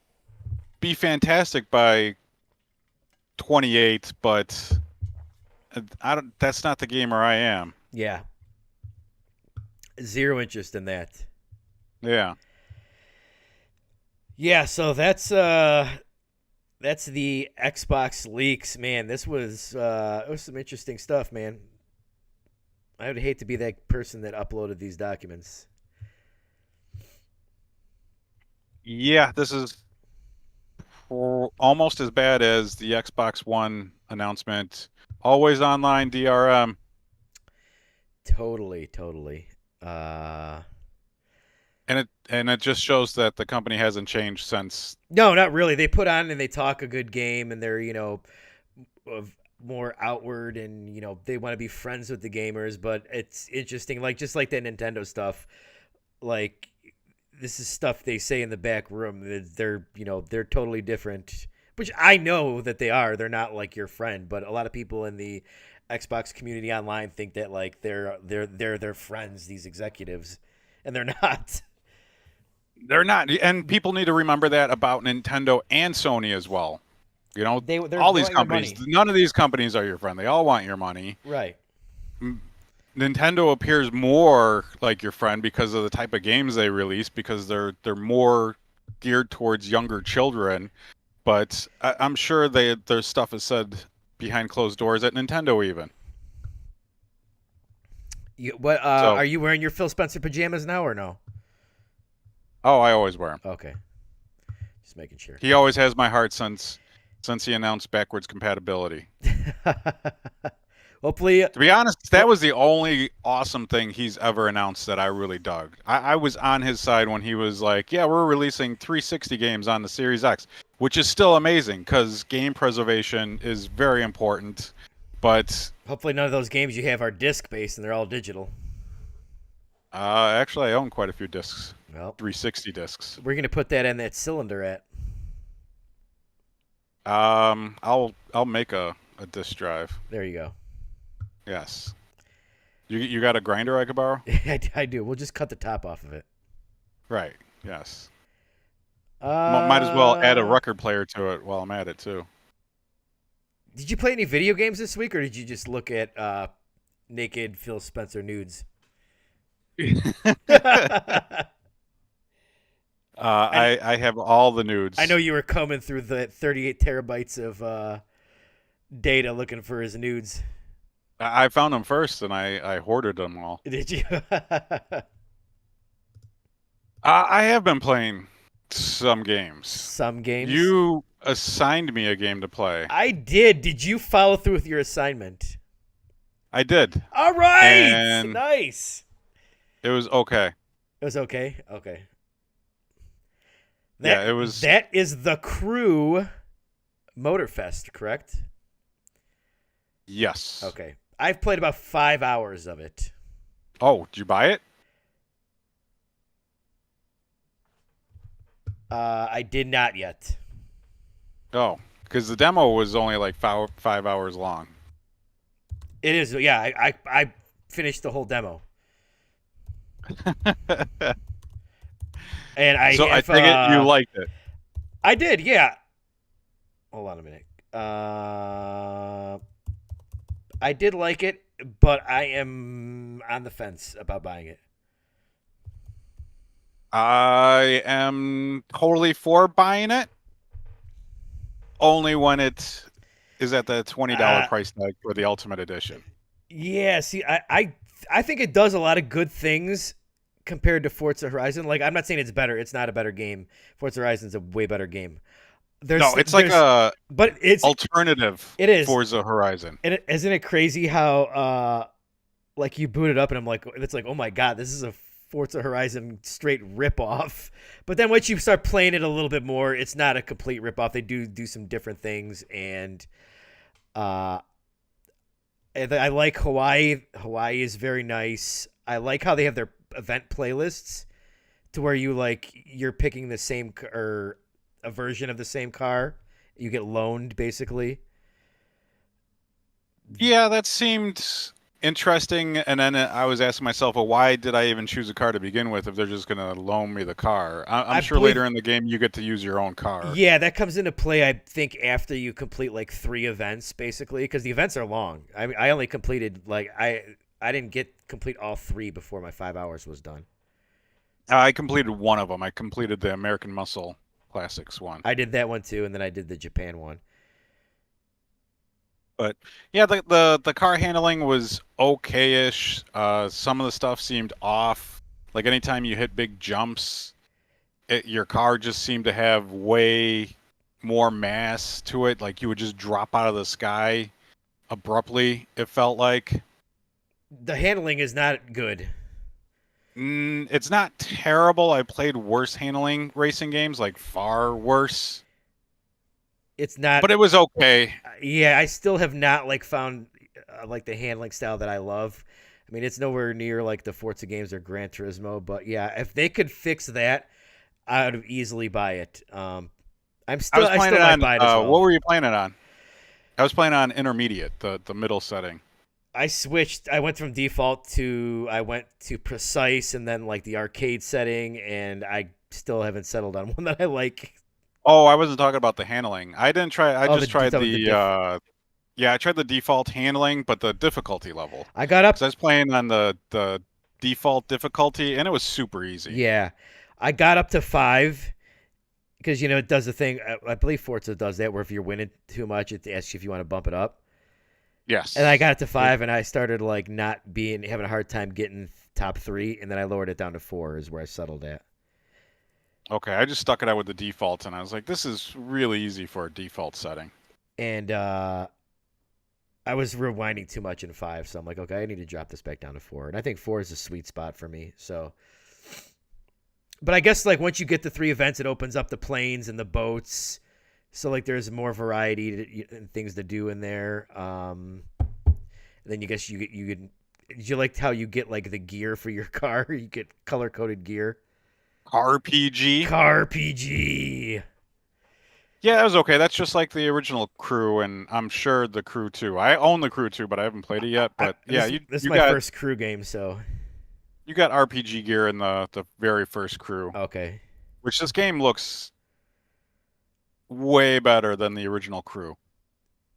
be fantastic by 28, but I don't. That's not the gamer I am. Yeah. Zero interest in that. Yeah. Yeah, so that's the Xbox leaks, man. This was it was some interesting stuff, man. I would hate to be that person that uploaded these documents. Yeah, this is almost as bad as the Xbox One announcement. Always online DRM. Totally. And it just shows that the company hasn't changed since. No, not really. They put on and they talk a good game, and they're more outward, and they want to be friends with the gamers. But it's interesting, just like that Nintendo stuff. Like, this is stuff they say in the back room. They're totally different. Which I know that they are. They're not like your friend, but a lot of people in the Xbox community online think that like they're their friends, these executives, and they're not. They're not, and people need to remember that about Nintendo and Sony as well. They're all these wanting your companies, money. none of these companies are your friend. They all want your money. Right. Nintendo appears more like your friend because of the type of games they release, because they're more geared towards younger children. But I'm sure their stuff is said behind closed doors at Nintendo even. Are you wearing your Phil Spencer pajamas now or no? Oh, I always wear them. Okay. Just making sure. He always has my heart since he announced backwards compatibility. Hopefully. To be honest, that was the only awesome thing he's ever announced that I really dug. I was on his side when he was like, yeah, we're releasing 360 games on the Series X, which is still amazing because game preservation is very important. But hopefully none of those games you have are disc-based and they're all digital. Actually, I own quite a few discs. Well, 360 discs. We're going to put that in that cylinder at. I'll make a disc drive. There you go. Yes. You got a grinder I could borrow? I do. We'll just cut the top off of it. Right. Yes. Might as well add a record player to it while I'm at it too. Did you play any video games this week, or did you just look at naked Phil Spencer nudes? I have all the nudes. I know you were combing through the 38 terabytes of data looking for his nudes. I found them first, and I hoarded them all. Did you? I have been playing some games. Some games? You assigned me a game to play. I did. Did you follow through with your assignment? I did. All right. And nice. It was okay. It was okay? Okay. It was. That is the Crew Motorfest, correct? Yes. Okay. I've played about 5 hours of it. Oh, did you buy it? I did not yet. Oh, because the demo was only like 5 hours long. It is, yeah. I finished the whole demo. And I take it you liked it. I did, yeah. Hold on a minute. I did like it, but I am on the fence about buying it. I am totally for buying it. Only when it is at the $20 price tag for the Ultimate Edition. Yeah, see, I think it does a lot of good things compared to Forza Horizon. Like, I'm not saying it's better. It's not a better game. Forza Horizon's a way better game. It's like a alternative. It is Forza Horizon. And isn't it crazy how like you boot it up and I'm like, it's like, oh my god, this is a Forza Horizon straight ripoff. But then once you start playing it a little bit more, it's not a complete ripoff. They do some different things, and I like Hawaii. Hawaii is very nice. I like how they have their event playlists to where you're picking the same or a version of the same car. You get loaned basically. Yeah, that seemed interesting. And then I was asking myself, well, why did I even choose a car to begin with if they're just going to loan me the car? I'm I sure believe later in the game you get to use your own car. Yeah, that comes into play. I think after you complete like 3 events, basically, because the events are long. I mean, I only completed I didn't get complete all 3 before my 5 hours was done. I completed one of them. I completed the American Muscle Classics one. I did that one too, and then I did the Japan one. But yeah, the car handling was okay-ish. Some of the stuff seemed off. Like anytime you hit big jumps, your car just seemed to have way more mass to it. Like you would just drop out of the sky abruptly, it felt like. The handling is not good. It's not terrible. I played worse handling racing games, like far worse. It's not. But it was okay. Yeah, I still have not found like the handling style that I love. I mean, it's nowhere near like the Forza games or Gran Turismo, but yeah, if they could fix that, I would easily buy it. I still might buy it as well. What were you playing it on? I was playing on intermediate, the middle setting. I switched. I went from default to precise, and then like the arcade setting, and I still haven't settled on one that I like. Oh, I wasn't talking about the handling. I didn't try. I just tried I tried the default handling, but the difficulty level. I got up. 'Cause I was playing on the default difficulty, and it was super easy. Yeah, I got up to 5 because it does the thing. I believe Forza does that, where if you're winning too much, it asks you if you want to bump it up. Yes. And I got it to 5, and I started having a hard time getting top 3, and then I lowered it down to 4 is where I settled at. Okay, I just stuck it out with the default, and I was like, this is really easy for a default setting. And I was rewinding too much in 5, so I'm like, okay, I need to drop this back down to 4. And I think 4 is a sweet spot for me. So, but I guess once you get the 3 events, it opens up the planes and the boats. So there's more variety and things to do in there. And then you guess did you like how you get the gear for your car? You get color coded gear. RPG. Yeah, that was okay. That's just like the original Crew, and I'm sure the Crew 2. I own the Crew 2, but I haven't played it yet. But this is my first Crew game, so you got RPG gear in the very first Crew. Okay. Which this game looks way better than the original Crew.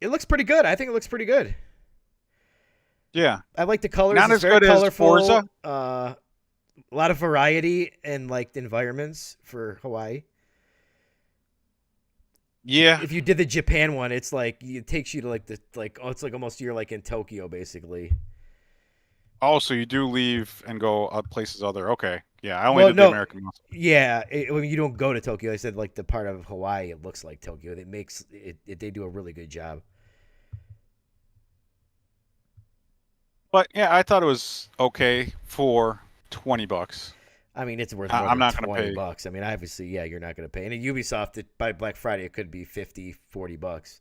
It looks pretty good. I think it looks pretty good. Yeah. I like the colors. Not it's as very good colorful. as Forza. A lot of variety and environments for Hawaii. Yeah. If you did the Japan one, it's it takes you to it's almost you're in Tokyo basically. Oh, so you do leave and go places other. Okay. Yeah, I only did the American Muscle. Yeah, you don't go to Tokyo. I said the part of Hawaii it looks like Tokyo. It makes it they do a really good job. But yeah, I thought it was okay for $20. I mean, it's worth more I'm than not going to $20. I mean, obviously, yeah, you're not going to pay. And at Ubisoft, by Black Friday, it could be $50, $40.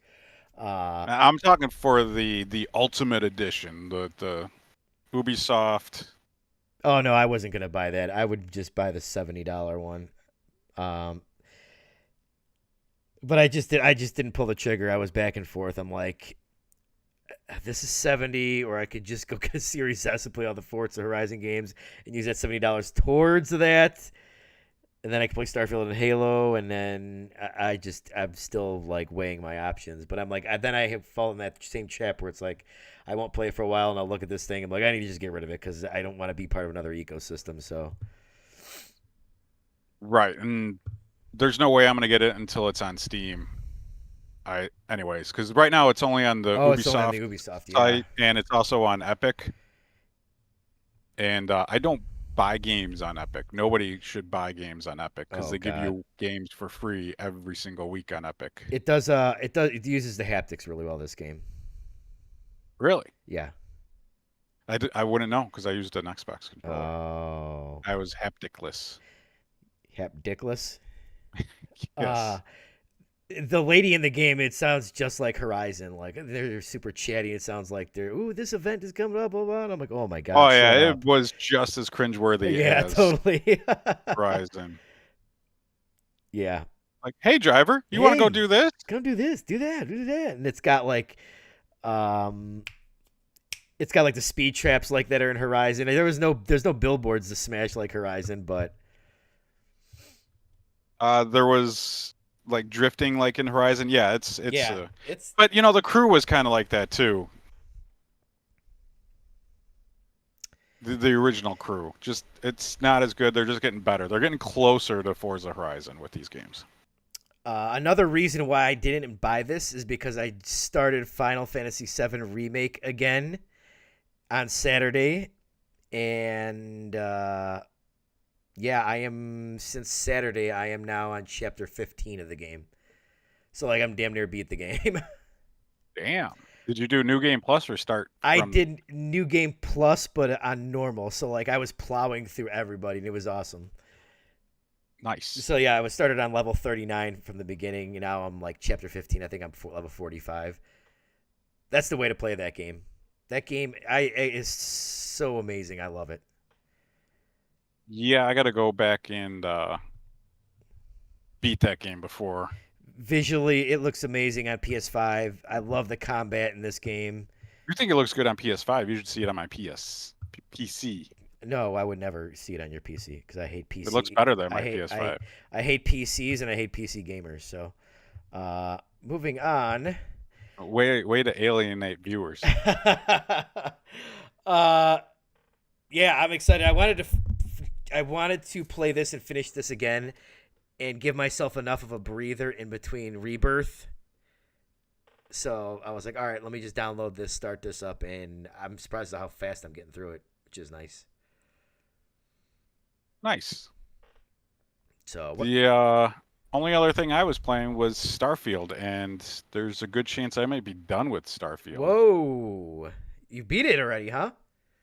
I'm talking for the Ultimate Edition, the Ubisoft. Oh no, I wasn't going to buy that. I would just buy the $70 one. But I just didn't pull the trigger. I was back and forth. I'm like, this is $70, or I could just go get a Series S and play all the Forza Horizon games and use that $70 towards that. And then I can play Starfield and Halo, and then I'm still weighing my options. But I'm then I have fallen in that same trap where it's I won't play it for a while, and I'll look at this thing. I'm I need to just get rid of it because I don't want to be part of another ecosystem. So, right, and there's no way I'm gonna get it until it's on Steam. Anyways, because right now it's only on the Ubisoft site, and it's also on Epic. And I don't buy games on Epic. Nobody should buy games on Epic because they give you games for free every single week on Epic. It does. It uses the haptics really well. This game. Really? Yeah. I wouldn't know because I used an Xbox controller. Oh. I was hapticless. Hapdickless. Yes. The lady in the game, it sounds just like Horizon. Like they're super chatty. It sounds like they're, ooh, this event is coming up, blah, blah. And I'm like, oh my Oh god, yeah, shut it up. was just as cringeworthy Yeah, as totally. Horizon. Yeah. Like, hey driver, you want to go Hey, do this? come do this, do that, do that, and it's got like, um, it's got like the speed traps like that are in Horizon. There's no billboards to smash like Horizon, but There was like drifting like in Horizon. Yeah, it's yeah, it's but you know the crew was kind of like that too. The original crew. Just it's not as good. They're just getting better. They're getting closer to Forza Horizon with these games. another reason why I didn't buy this is because I started Final Fantasy VII Remake again on Saturday, and yeah, I am since Saturday. I am now on chapter 15 of the game, so like I'm damn near beat the game. Damn. Did you do New Game Plus or start I from did New Game Plus, but on normal, so like I was plowing through everybody, and it was awesome. nice? So yeah, I was started on level 39 from the beginning. And now I'm like chapter 15. I think I'm level 45. That's the way to play that game. That game is so amazing. I love it. Yeah, I got to go back and beat that game before. Visually, it looks amazing on PS5. I love the combat in this game. You think it looks good on PS5? You should see it on my PC. No, I would never see it on your PC because I hate It looks PC. better than I my hate PS5. I hate PCs and I hate PC gamers. So, moving on. Way to alienate viewers. uh, yeah, I'm excited. I wanted to play this and finish this again, and give myself enough of a breather in between Rebirth. So I was like, all right, let me just download this, start this up, and I'm surprised at how fast I'm getting through it, which is nice. Nice. So what? The only other thing I was playing was Starfield, and there's a good chance I might be done with Starfield. Whoa, you beat it already, huh?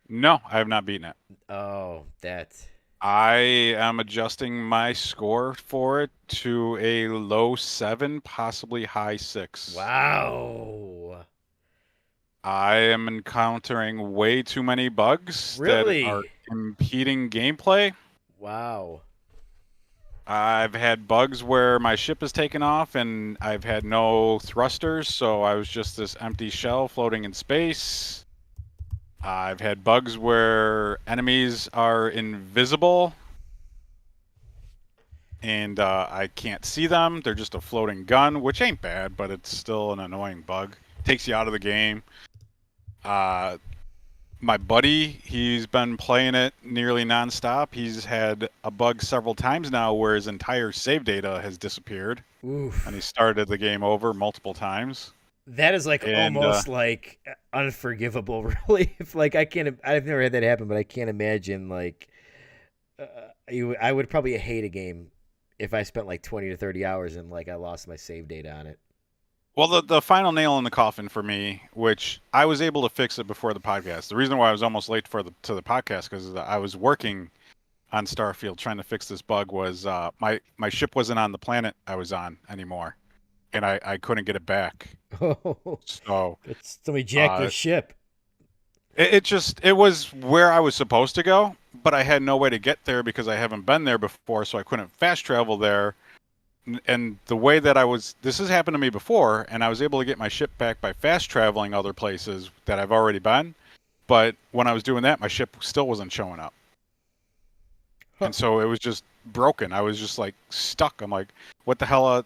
No, I have not beaten it. Oh, that. I am adjusting my score for it to a low 7, possibly high 6. Wow. I am encountering way too many bugs that are Really? impeding gameplay. Wow. I've had bugs where my ship is taken off and I've had no thrusters, so I was just this empty shell floating in space. I've had bugs where enemies are invisible and I can't see them. They're just a floating gun, which ain't bad, but it's still an annoying bug. Takes you out of the game. My buddy, he's been playing it nearly nonstop. He's had a bug several times now where his entire save data has disappeared, Oof. and he started the game over multiple times. That is like And almost like unforgivable, really. If like I've never had that happen, but I can't imagine like uh, I would probably hate a game if I spent like 20 to 30 hours and like I lost my save data on it. well, the final nail in the coffin for me, which I was able to fix it before the podcast. The reason why I was almost late to the podcast because I was working on Starfield trying to fix this bug was my ship wasn't on the planet I was on anymore, and I couldn't get it back. Oh, So somebody jacked their uh, ship. it was where I was supposed to go, but I had no way to get there because I haven't been there before, so I couldn't fast travel there. And the way that this has happened to me before, and I was able to get my ship back by fast traveling other places that I've already been. But when I was doing that, my ship still wasn't showing up. Huh. And so it was just broken. I was just like stuck. I'm like, what the hell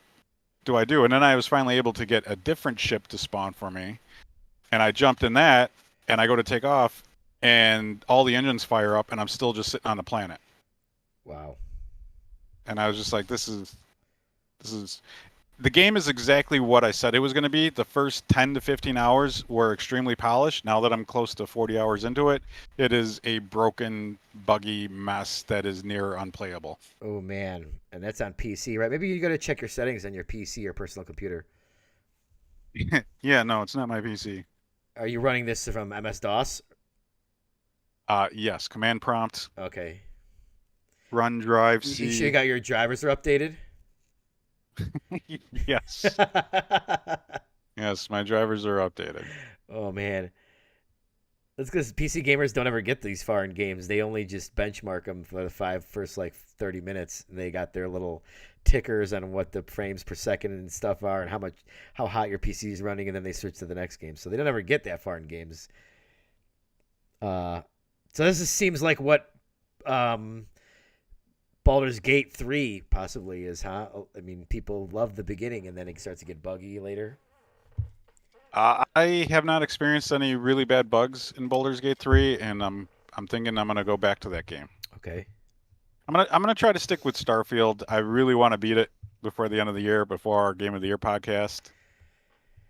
do I do? And then I was finally able to get a different ship to spawn for me. And I jumped in that, and I go to take off, and all the engines fire up, and I'm still just sitting on the planet. Wow. And I was just like, this is the game is exactly what I said it was going to be. The first 10 to 15 hours were extremely polished. Now that I'm close to 40 hours into it, it is a broken, buggy mess that is near unplayable. Oh man, and that's on PC, right? Maybe you got to check your settings on your PC or personal computer. Yeah, no, it's not my PC. Are you running this from MS DOS? Yes, command prompt, Okay. run drive You sure you C. got your drivers are updated? Yes. Yes, my drivers are updated. Oh man, that's because PC gamers don't ever get these far in games. They only just benchmark them for the first 30 minutes. They got their little tickers on what the frames per second and stuff are, and how hot your PC is running, and then they switch to the next game. So they don't ever get that far in games. So this seems like what Baldur's Gate 3 possibly is, huh? I mean, people love the beginning, and then it starts to get buggy later. I have not experienced any really bad bugs in Baldur's Gate 3, and I'm thinking I'm gonna go back to that game. Okay. I'm gonna try to stick with Starfield. I really want to beat it before the end of the year, before our Game of the Year podcast.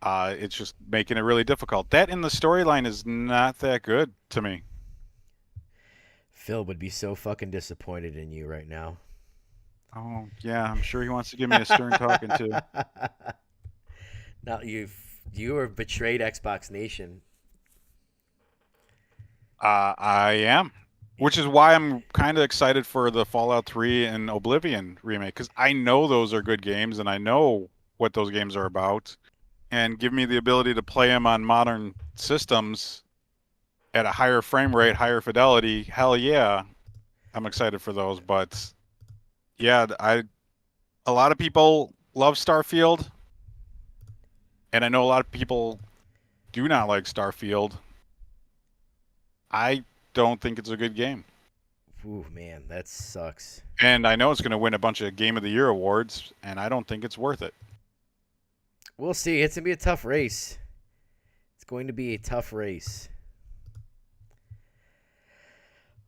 It's just making it really difficult. That in the storyline is not that good to me. Phil would be so fucking disappointed in you right now. Oh yeah, I'm sure he wants to give me a stern talking to. Now you have betrayed Xbox Nation. I am, which is why I'm kind of excited for the Fallout 3 and Oblivion remake, because I know those are good games and I know what those games are about, and give me the ability to play them on modern systems at a higher frame rate, higher fidelity. Hell yeah, I'm excited for those. But yeah, a lot of people love Starfield, and I know a lot of people do not like Starfield. I don't think it's a good game. Ooh, man, that sucks. And I know it's going to win a bunch of Game of the Year awards, and I don't think it's worth it. We'll see. It's going to be a tough race. It's going to be a tough race.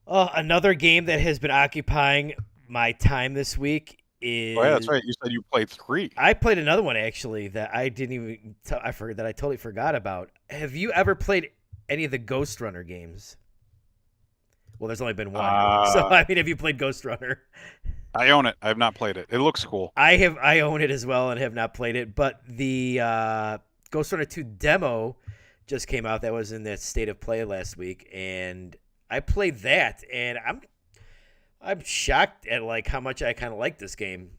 Another game that has been occupying my time this week is... Oh, yeah, that's right. You said you played 3. I played another one, actually, that I didn't even... I totally forgot about. Have you ever played any of the Ghost Runner games? Well, there's only been one. So, I mean, have you played Ghost Runner? I own it. I have not played it. It looks cool. I own it as well and have not played it. But the Ghost Runner 2 demo just came out. That was in the state of play last week, and I played that, and I'm shocked at like how much I kind of like this game.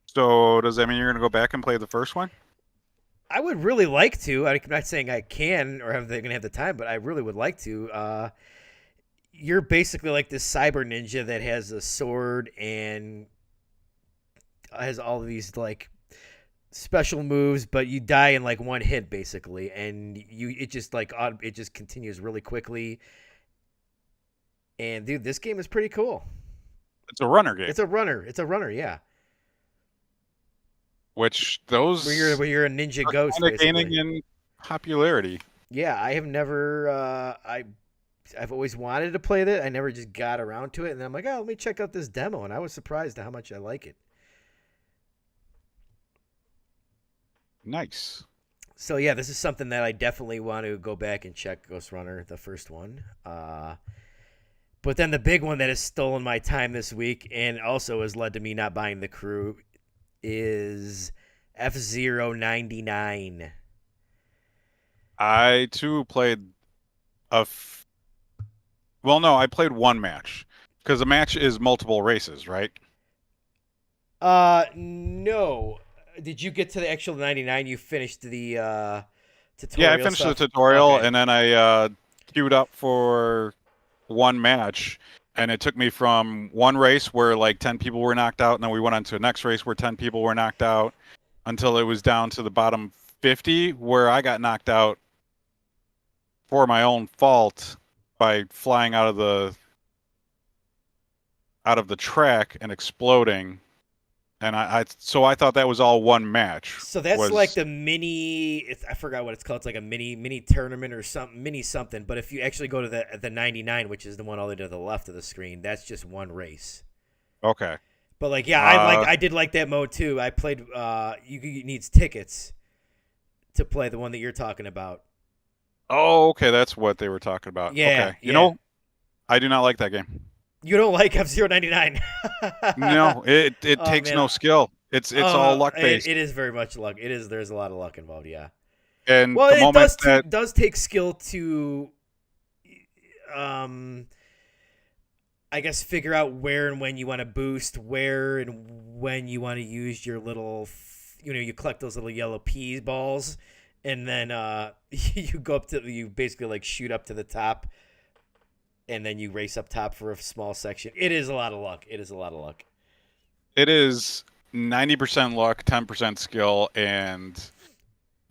So does that mean you're going to go back and play the first one? I would really like to. I'm not saying I can or they're going to have the time, but I really would like to. You're basically like this cyber ninja that has a sword and has all of these like special moves, but you die in like one hit basically, and it just continues really quickly. And dude, this game is pretty cool. It's a runner game. It's a runner, yeah. Which those where you're a ninja are ghost, kind of basically. gaining in popularity. Yeah, I have never. I've always wanted to play that. I never just got around to it, and then I'm like, oh, let me check out this demo, and I was surprised at how much I like it. Nice. So yeah, this is something that I definitely want to go back and check. Ghost Runner, the first one. But then the big one that has stolen my time this week and also has led to me not buying the Crew is F-Zero 99. I too played well, no, I played one match because a match is multiple races, right? No. Did you get to the actual 99? You finished the tutorial? Yeah, I finished stuff? the tutorial, Okay. and then I queued up for one match, and it took me from one race where like 10 people were knocked out, and then we went on to the next race where 10 people were knocked out until it was down to the bottom 50 where I got knocked out for my own fault by flying out of the track and exploding. And I thought that was all one match. So that's like the mini. I forgot what it's called. It's like a mini tournament or something, mini something. But if you actually go to the 99, which is the one all the way to the left of the screen, that's just one race. Okay. But like, yeah, I did like that mode too. I played. You needs tickets to play the one that you're talking about. Oh, okay, that's what they were talking about. Yeah. Okay. You know, I do not like that game. You don't like F-Zero 99? No, it takes no skill. It's all luck based. It is very much luck. It is. There's a lot of luck involved. Yeah. And well, the it does take skill to I guess, figure out where and when you want to boost, where and when you want to use your little, you collect those little yellow pea balls, and then you go up to, you basically like shoot up to the top, and then you race up top for a small section. It is a lot of luck. It is a lot of luck. It is 90% luck, 10% skill, and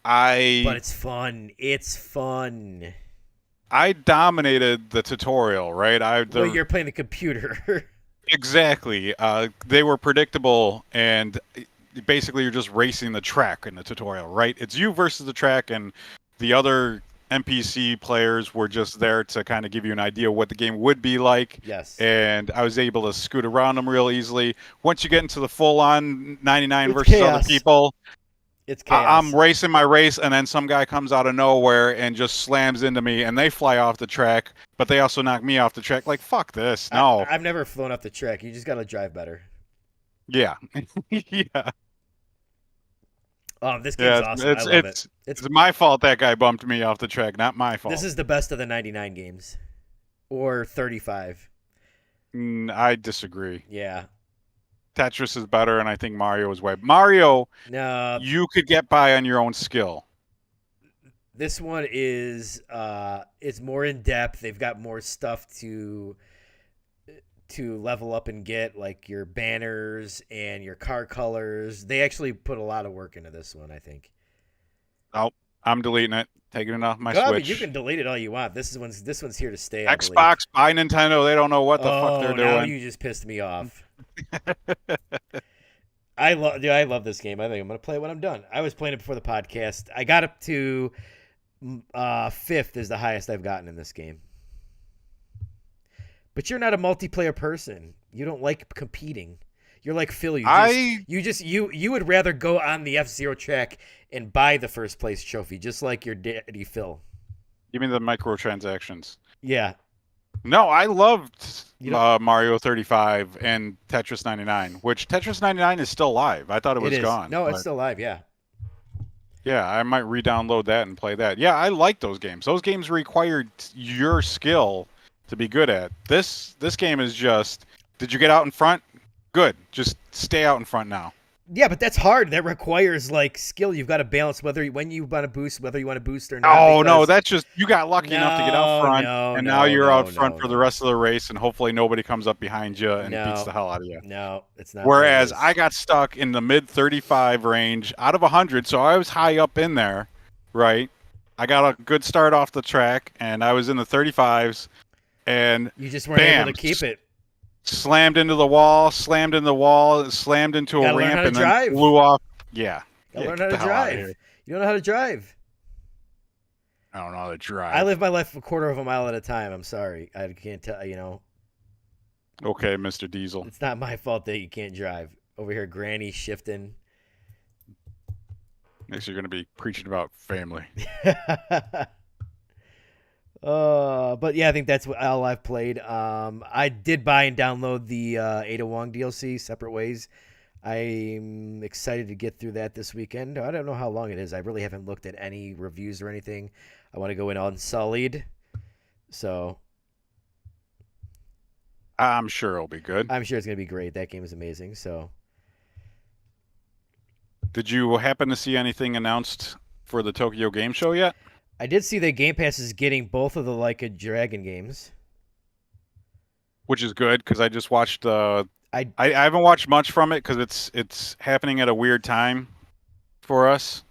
But it's fun. It's fun. I dominated the tutorial, right? Well, you're playing the computer. Exactly. They were predictable, and basically you're just racing the track in the tutorial, right? It's you versus the track, and the other NPC players were just there to kind of give you an idea what the game would be like. Yes. And I was able to scoot around them real easily. Once you get into the full-on 99 It's versus chaos. other people, It's chaos. I'm racing my race, and then some guy comes out of nowhere and just slams into me, and they fly off the track, but they also knock me off the track. Like, fuck this. No. I've never flown off the track. You just got to drive better. Yeah. Yeah. Oh, this game's awesome. I love it. It's my fault that guy bumped me off the track, not my fault. This is the best of the 99 games. Or 35. I disagree. Yeah. Tetris is better, and I think Mario is way. Mario, No. you could get by on your own skill. This one is it's more in depth. They've got more stuff to level up and get, like your banners and your car colors. They actually put a lot of work into this one, I think. Oh, I'm deleting it, taking it off my I mean, Switch. you can delete it all you want. This one's here to stay. Xbox, buy Nintendo. They don't know what the fuck they're now doing. You just pissed me off. I love this game. I think I'm gonna play it when I'm done. I was playing it before the podcast. I got up to 5th is the highest I've gotten in this game. But you're not a multiplayer person. You don't like competing. You're like Phil. You would rather go on the F-Zero track and buy the first place trophy, just like your daddy Phil. Give me the microtransactions. Yeah. No, I loved Mario 35 and Tetris 99, which Tetris 99 is still live. I thought it was gone. No, it's still live, yeah. Yeah, I might re-download that and play that. Yeah, I like those games. Those games required your skill to be good at. This game is just, did you get out in front? Good. Just stay out in front now. Yeah, but that's hard. That requires like skill. You've got to balance when you want to boost, whether you want to boost or not. Oh no, that's just you got lucky enough to get out front, and now you're out front for the rest of the race, and hopefully nobody comes up behind you and beats the hell out of you. No, it's not. Whereas I got stuck in the mid 35 range out of 100, so I was high up in there, right? I got a good start off the track, and I was in the 35s, and you just weren't able to keep it. Slammed into the wall, slammed into a ramp, and then flew off. Yeah. Gotta learn how to drive. You don't know how to drive. I don't know how to drive. I live my life a quarter of a mile at a time. I'm sorry. I can't tell, Okay, Mr. Diesel. It's not my fault that you can't drive. Over here, Granny shifting. Next, you're going to be preaching about family. But yeah, I think that's all I've played. I did buy and download the Ada Wong DLC, Separate Ways. I'm excited to get through that this weekend. I don't know how long it is. I really haven't looked at any reviews or anything. I want to go in unsullied. So I'm sure it'll be good. I'm sure it's going to be great. That game is amazing. So did you happen to see anything announced for the Tokyo Game Show yet? I did see that Game Pass is getting both of the Like a Dragon games. Which is good, because I just watched... I haven't watched much from it, because it's happening at a weird time for us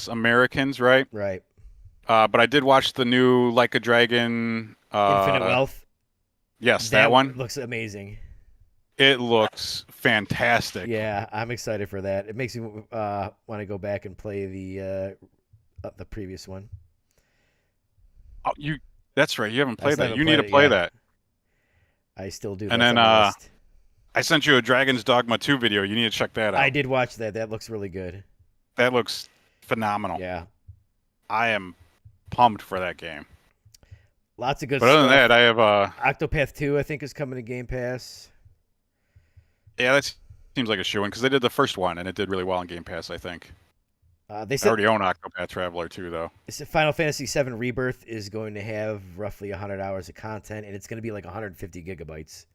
Americans, right? Right. But I did watch the new Like a Dragon... Infinite Wealth? Yes, that one. Looks amazing. It looks fantastic. Yeah, I'm excited for that. It makes me want to go back and play the previous one. Oh, that's right. You haven't played that. You need to play that. I still do. And then I sent you a Dragon's Dogma 2 video. You need to check that out. I did watch that. That looks really good. That looks phenomenal. Yeah. I am pumped for that game. Lots of good stuff. But other than that, I have Octopath 2, I think, is coming to Game Pass. Yeah, that seems like a shoo-in, because they did the first one, and it did really well on Game Pass, I think. They I said already own Octopath Traveler too, though. Final Fantasy VII Rebirth is going to have roughly 100 hours of content, and it's going to be like 150 gigabytes.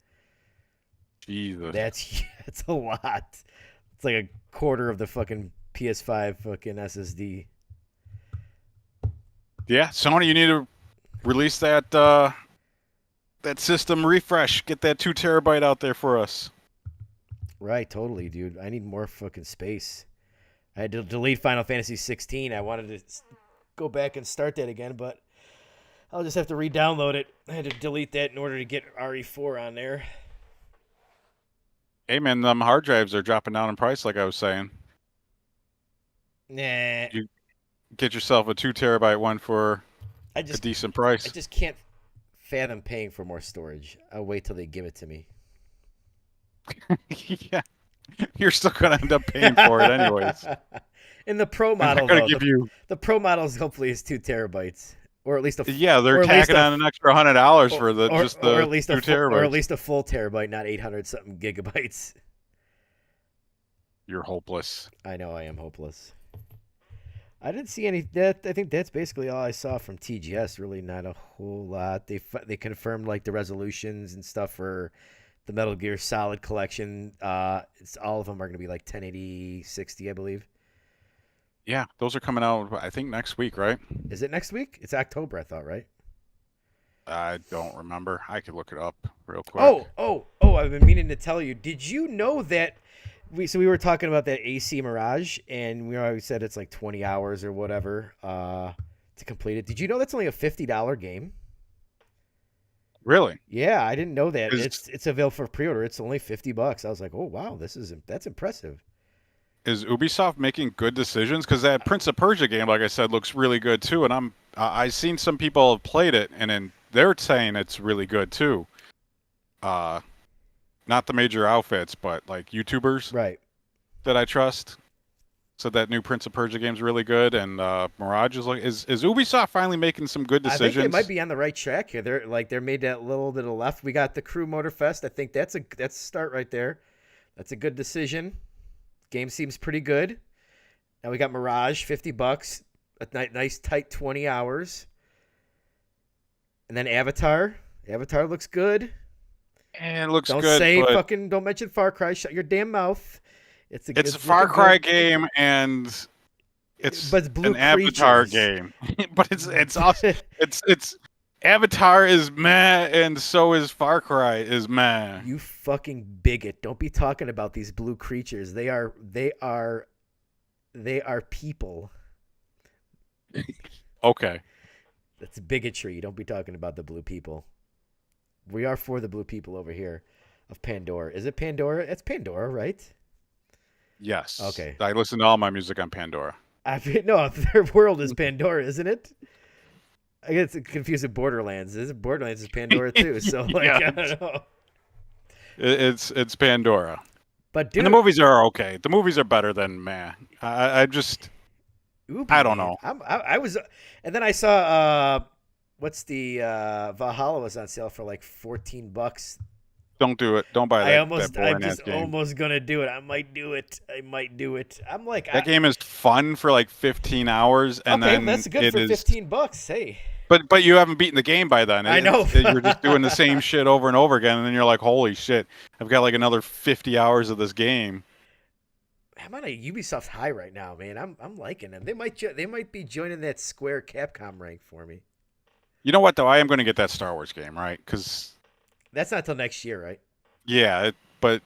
Jesus. That's a lot. It's like a quarter of the fucking PS5 fucking SSD. Yeah, Sony, you need to release that that system refresh. Get that 2 terabyte out there for us. Right, totally, dude. I need more fucking space. I had to delete Final Fantasy 16. I wanted to go back and start that again, but I'll just have to re-download it. I had to delete that in order to get RE4 on there. Hey man, them hard drives are dropping down in price, like I was saying. Nah. You get yourself a 2 terabyte one for a decent price. I just can't fathom paying for more storage. I'll wait till they give it to me. Yeah, you're still gonna end up paying for it anyways. In the Pro model, though, the Pro model hopefully is 2 terabytes, or at least they're tacking on an extra $100 for the or at least 2 terabytes. or at least a full terabyte, not 800 something gigabytes. You're hopeless. I know I am hopeless. I didn't see any. I think that's basically all I saw from TGS. Really, not a whole lot. They confirmed like the resolutions and stuff for the Metal Gear Solid collection. It's all of them are going to be like 1080, 60, I believe. Yeah, those are coming out, I think, next week, right? Is it next week? It's October, I thought, right? I don't remember. I could look it up real quick. Oh! I've been meaning to tell you. Did you know that we were talking about that AC Mirage, and we always said it's like 20 hours or whatever to complete it. Did you know that's only a $50 game? Really? Yeah, I didn't know that. It's available for pre-order. It's only $50. I was like, oh wow, that's impressive. Is Ubisoft making good decisions? Because that Prince of Persia game, like I said, looks really good too. And I've seen some people have played it, and then they're saying it's really good too. Not the major outfits, but like YouTubers, right? That I trust. So that new Prince of Persia game's really good, and Mirage is Ubisoft finally making some good decisions? I think they might be on the right track here. They're made that little bit of left. We got the Crew Motorfest. I think that's a start right there. That's a good decision. Game seems pretty good. Now we got Mirage, $50, a nice tight 20 hours, and then Avatar. Avatar looks good. And it looks good. Don't mention Far Cry. Shut your damn mouth. It's a Far Cry game, and it's blue an Avatar game. But it's also it's Avatar is meh, and so is Far Cry is meh. You fucking bigot! Don't be talking about these blue creatures. They are people. Okay. That's bigotry. Don't be talking about the blue people. We are for the blue people over here of Pandora. Is it Pandora? It's Pandora, right? Yes. Okay. I listen to all my music on Pandora. No, their world is Pandora, isn't it? I get confused with Borderlands. Borderlands is Pandora too. So yeah. I don't know. It's Pandora. But dude, and the movies are okay. The movies are better than meh. I don't know. I was, and then I saw what's the Valhalla was on sale for like $14. Don't do it. Don't buy that. I'm just almost gonna do it. I might do it. I'm like that game is fun for like 15 hours, and then that's good for $15. Hey. But you haven't beaten the game by then. I know. You're just doing the same shit over and over again, and then you're like, holy shit, I've got like another 50 hours of this game. I'm on a Ubisoft high right now, man. I'm liking them. They might be joining that Square Capcom rank for me. You know what though? I am going to get that Star Wars game, right? Because that's not till next year, right? Yeah, but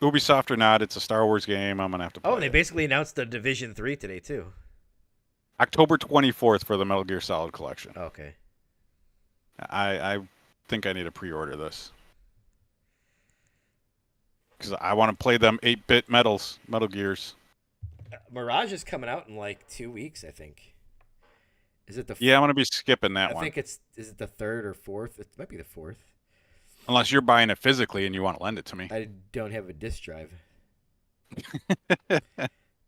Ubisoft or not, it's a Star Wars game. I'm gonna have to play. Oh, and they basically announced the Division 3 today too. October 24th for the Metal Gear Solid collection. Okay. I think I need to pre-order this because I want to play them 8-bit Metal Gears. Mirage is coming out in like 2 weeks, I think. Is it the? Yeah, I'm gonna be skipping that one. I think is it the 3rd or 4th? It might be the 4th. Unless you're buying it physically and you want to lend it to me. I don't have a disc drive.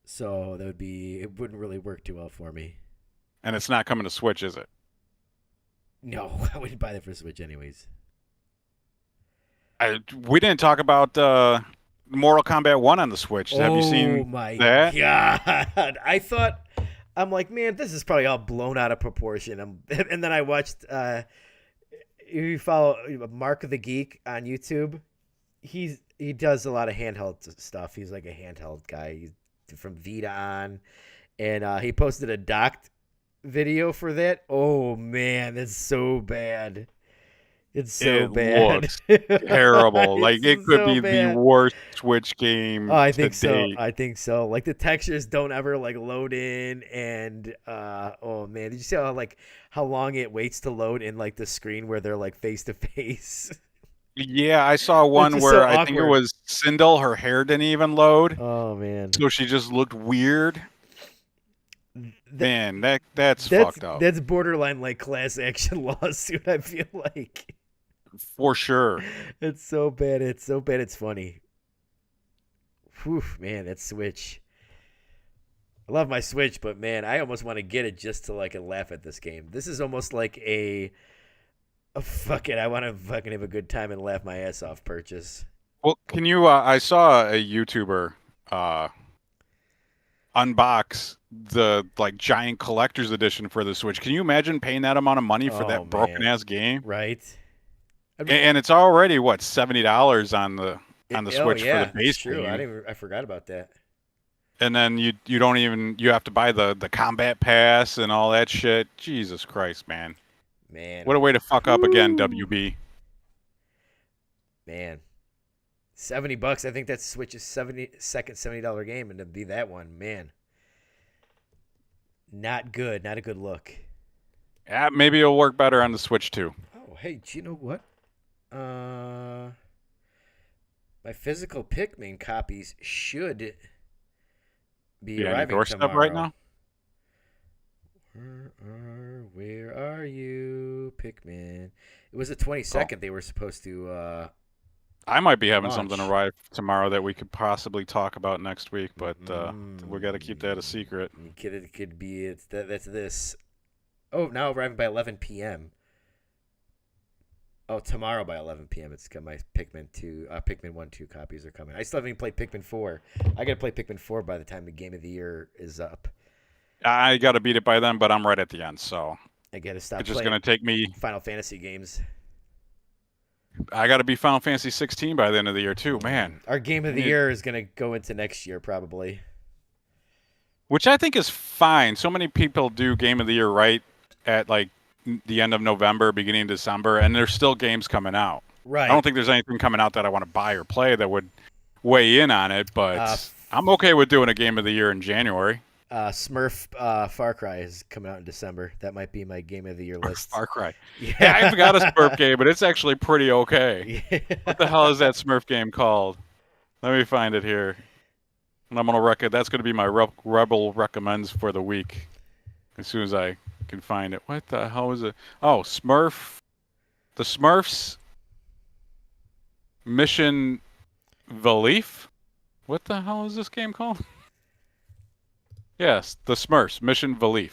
So it wouldn't really work too well for me. And it's not coming to Switch, is No, I wouldn't buy that for Switch anyways. We didn't talk about Mortal Kombat 1 on the Switch. Have you seen that? Oh my god! I thought I'm like, man, this is probably all blown out of proportion. And then I watched. You follow Mark the Geek on YouTube. He does a lot of handheld stuff. He's like a handheld guy. He's from Vita on, and he posted a docked video for that. Oh man, that's so bad. It's so It bad. looks terrible. Like It's it could so be the bad. worst Switch Oh, game I to think so. date. I think so. Like the textures don't ever like load in, and oh man, did you see how long it waits to load in like the screen where they're like face to face? Yeah, I saw It's one just so where I think it awkward. was Sindel. Her hair didn't even load, Oh man, so she just looked weird. that, Man, that's fucked up that's borderline like class action lawsuit. I feel like for sure. it's so bad. It's so bad. It's funny. Whew, man, that Switch. I love my Switch, but man, I almost want to get it just to like laugh at this game. This is almost like a fuck it. I want to fucking have a good time and laugh my ass off purchase. Well, can you? I saw a YouTuber uh, unbox the like giant collector's edition for the Switch. Can you imagine paying that amount of money for Oh that broken man, ass game? right? And it's already what $70 on the Oh Switch for the yeah, it's base true. game. I forgot about that. And then you don't even you have to buy the combat pass and all that shit. Jesus Christ, man. Man, What a way to fuck up again, whew, WB. man. $70. I think that's Switch's $70 game, and to be that one, man, not good. Not a good look. Yeah, maybe it'll work better on the Switch too. Oh, hey, do you know what? My physical Pikmin copies should be Yeah, on your arriving doorstep tomorrow. right now? Where are you, Pikmin? It was the 22nd. They were supposed to. I might be having Launch. something arrive tomorrow that we could possibly talk about next week, but we got to keep that a secret. It could be. That's this. Oh, now arriving by 11 p.m. Oh, tomorrow by 11 p.m. It's my Pikmin 2, Pikmin 1, 2 copies are coming. I still haven't even played Pikmin 4. I got to play Pikmin 4 by the time the Game of the Year is up. I got to beat it by then, but I'm right at the end, so I got to stop it's just playing going to take me. Final Fantasy games. I got to be Final Fantasy 16 by the end of the year too, man. Our Game of the Year is going to go into next year probably. Which I think is fine. So many people do Game of the Year right at like the end of November, beginning of December, and there's still games coming out. Right. I don't think there's anything coming out that I want to buy or play that would weigh in on it, but I'm okay with doing a Game of the Year in January. Smurf Far Cry is coming out in December. That might be my Game of the Year list. Far Cry. Yeah, I forgot a Smurf game, but it's actually pretty okay. Yeah. What the hell is that Smurf game called? Let me find it here. And I'm gonna that's gonna be my Rebel recommends for the week. As soon as I can find it. What the hell is it? Oh, Smurf. The Smurfs Mission Valif? What the hell is this game called? Yes, the Smurfs Mission Valif.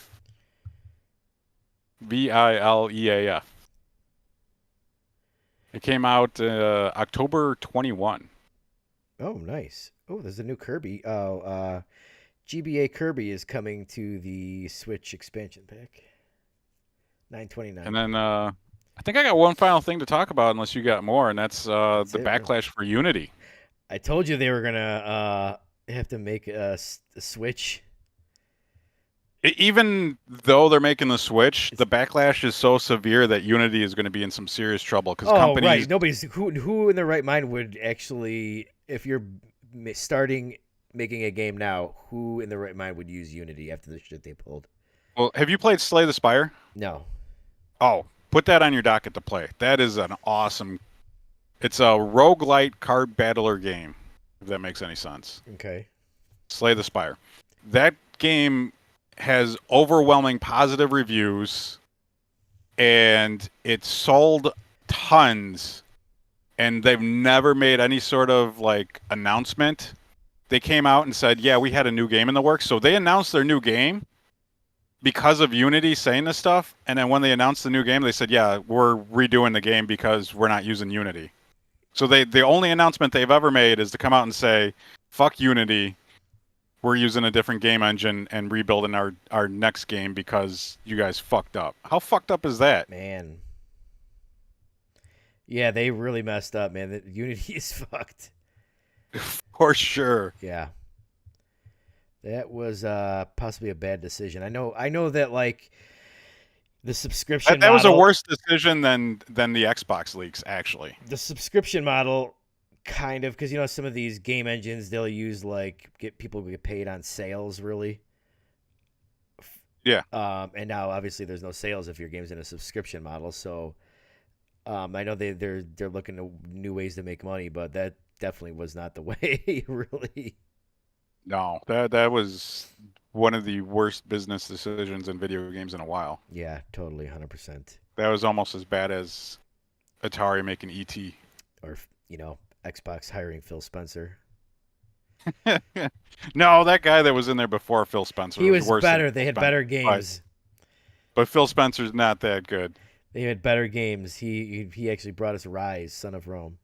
Vileaf. It came out October 21. Oh, nice. Oh, there's a new Kirby. Oh, GBA Kirby is coming to the Switch expansion pack. $9.29. And then I think I got one final thing to talk about, unless you got more, and that's the backlash for Unity. I told you they were gonna have to make a Switch. Even though they're making the Switch, the backlash is so severe that Unity is going to be in some serious trouble because companies. Right. Nobody's who in their right mind would actually, if you're starting making a game now, who in their right mind would use Unity after the shit they pulled? Well, have you played Slay the Spire? No. Oh, put that on your docket to play. That is an awesome. It's a roguelite card battler game, if that makes any sense. Okay. Slay the Spire. That game has overwhelming positive reviews, and it sold tons, and they've never made any sort of like announcement. They came out and said, yeah, we had a new game in the works. So they announced their new game because of Unity saying this stuff, and then when they announced the new game, they said, yeah, we're redoing the game because we're not using Unity. So the only announcement they've ever made is to come out and say, fuck Unity, we're using a different game engine and rebuilding our next game because you guys fucked up. How fucked up is that? Man. Yeah, they really messed up, man. The Unity is fucked. For sure. Yeah. That was possibly a bad decision. I know that like the subscription That was a model, worse decision than the Xbox leaks, actually. the subscription model kind of, because some of these game engines they'll use like people get paid on sales really. Yeah. And now obviously there's no sales if your game's in a subscription model. So I know they're looking to new ways to make money, but that definitely was not the way, really. No, that was one of the worst business decisions in video games in a while. Yeah, totally, 100%. That was almost as bad as Atari making ET. Or Xbox hiring Phil Spencer. No, that guy that was in there before Phil Spencer He was worse better. than They had Phil better Spencer. games. But Phil Spencer's not that good. They had better games. He actually brought us Rise, Son of Rome.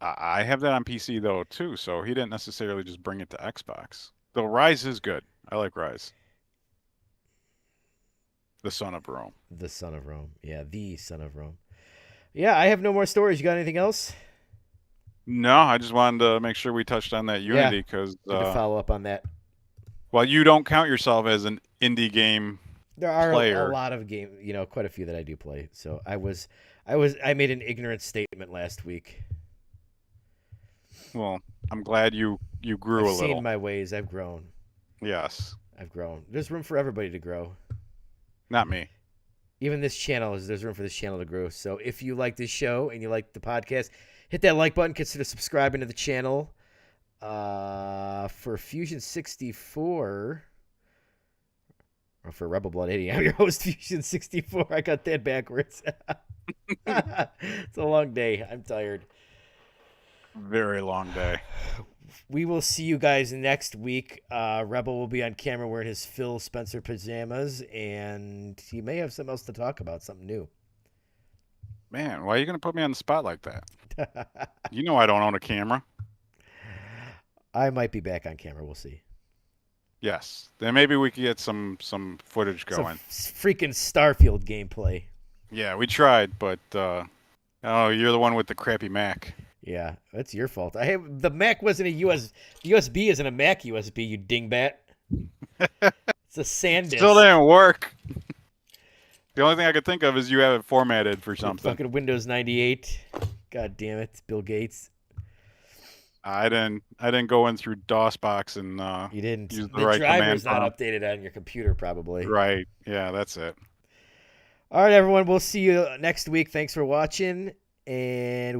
I have that on PC though too, so he didn't necessarily just bring it to Xbox. Though Rise is good. I like Rise. The Son of Rome. The Son of Rome. Yeah, the Son of Rome. Yeah, I have no more stories. You got anything else? No, I just wanted to make sure we touched on that Unity because Good to follow up on that. well, you don't count yourself as an indie game There are player. a lot of games, quite a few that I do play. So I made an ignorant statement last week. Well, I'm glad you grew I've a little. seen my ways. I've grown. Yes. I've grown. There's room for everybody to grow. Not me. Even this channel there's room for this channel to grow. So if you like this show and you like the podcast, hit that like button. Consider subscribing to the channel. For Fusion 64 or for Rebel Blood 80, I'm your host, Fusion 64. I got that backwards. It's a long day. I'm tired. Very long day. We will see you guys next week. Rebel will be on camera wearing his Phil Spencer pajamas, and he may have something else to talk about, something new. Man, why are you going to put me on the spot like that? You know I don't own a camera. I might be back on camera. We'll see. Yes. Then maybe we could get some footage going. Some freaking Starfield gameplay. Yeah, we tried, but oh, you're the one with the crappy Mac. Yeah, that's your fault. The Mac wasn't a USB isn't a Mac USB, you dingbat. It's a SanDisk. Still didn't work. The only thing I could think of is you have it formatted for something. Fucking Windows 98. God damn it, Bill Gates. I didn't go in through DOSBox and You didn't. use the The right driver's command not prompt. updated on your computer, probably. Right. Yeah, that's it. All right, everyone. We'll see you next week. Thanks for watching, and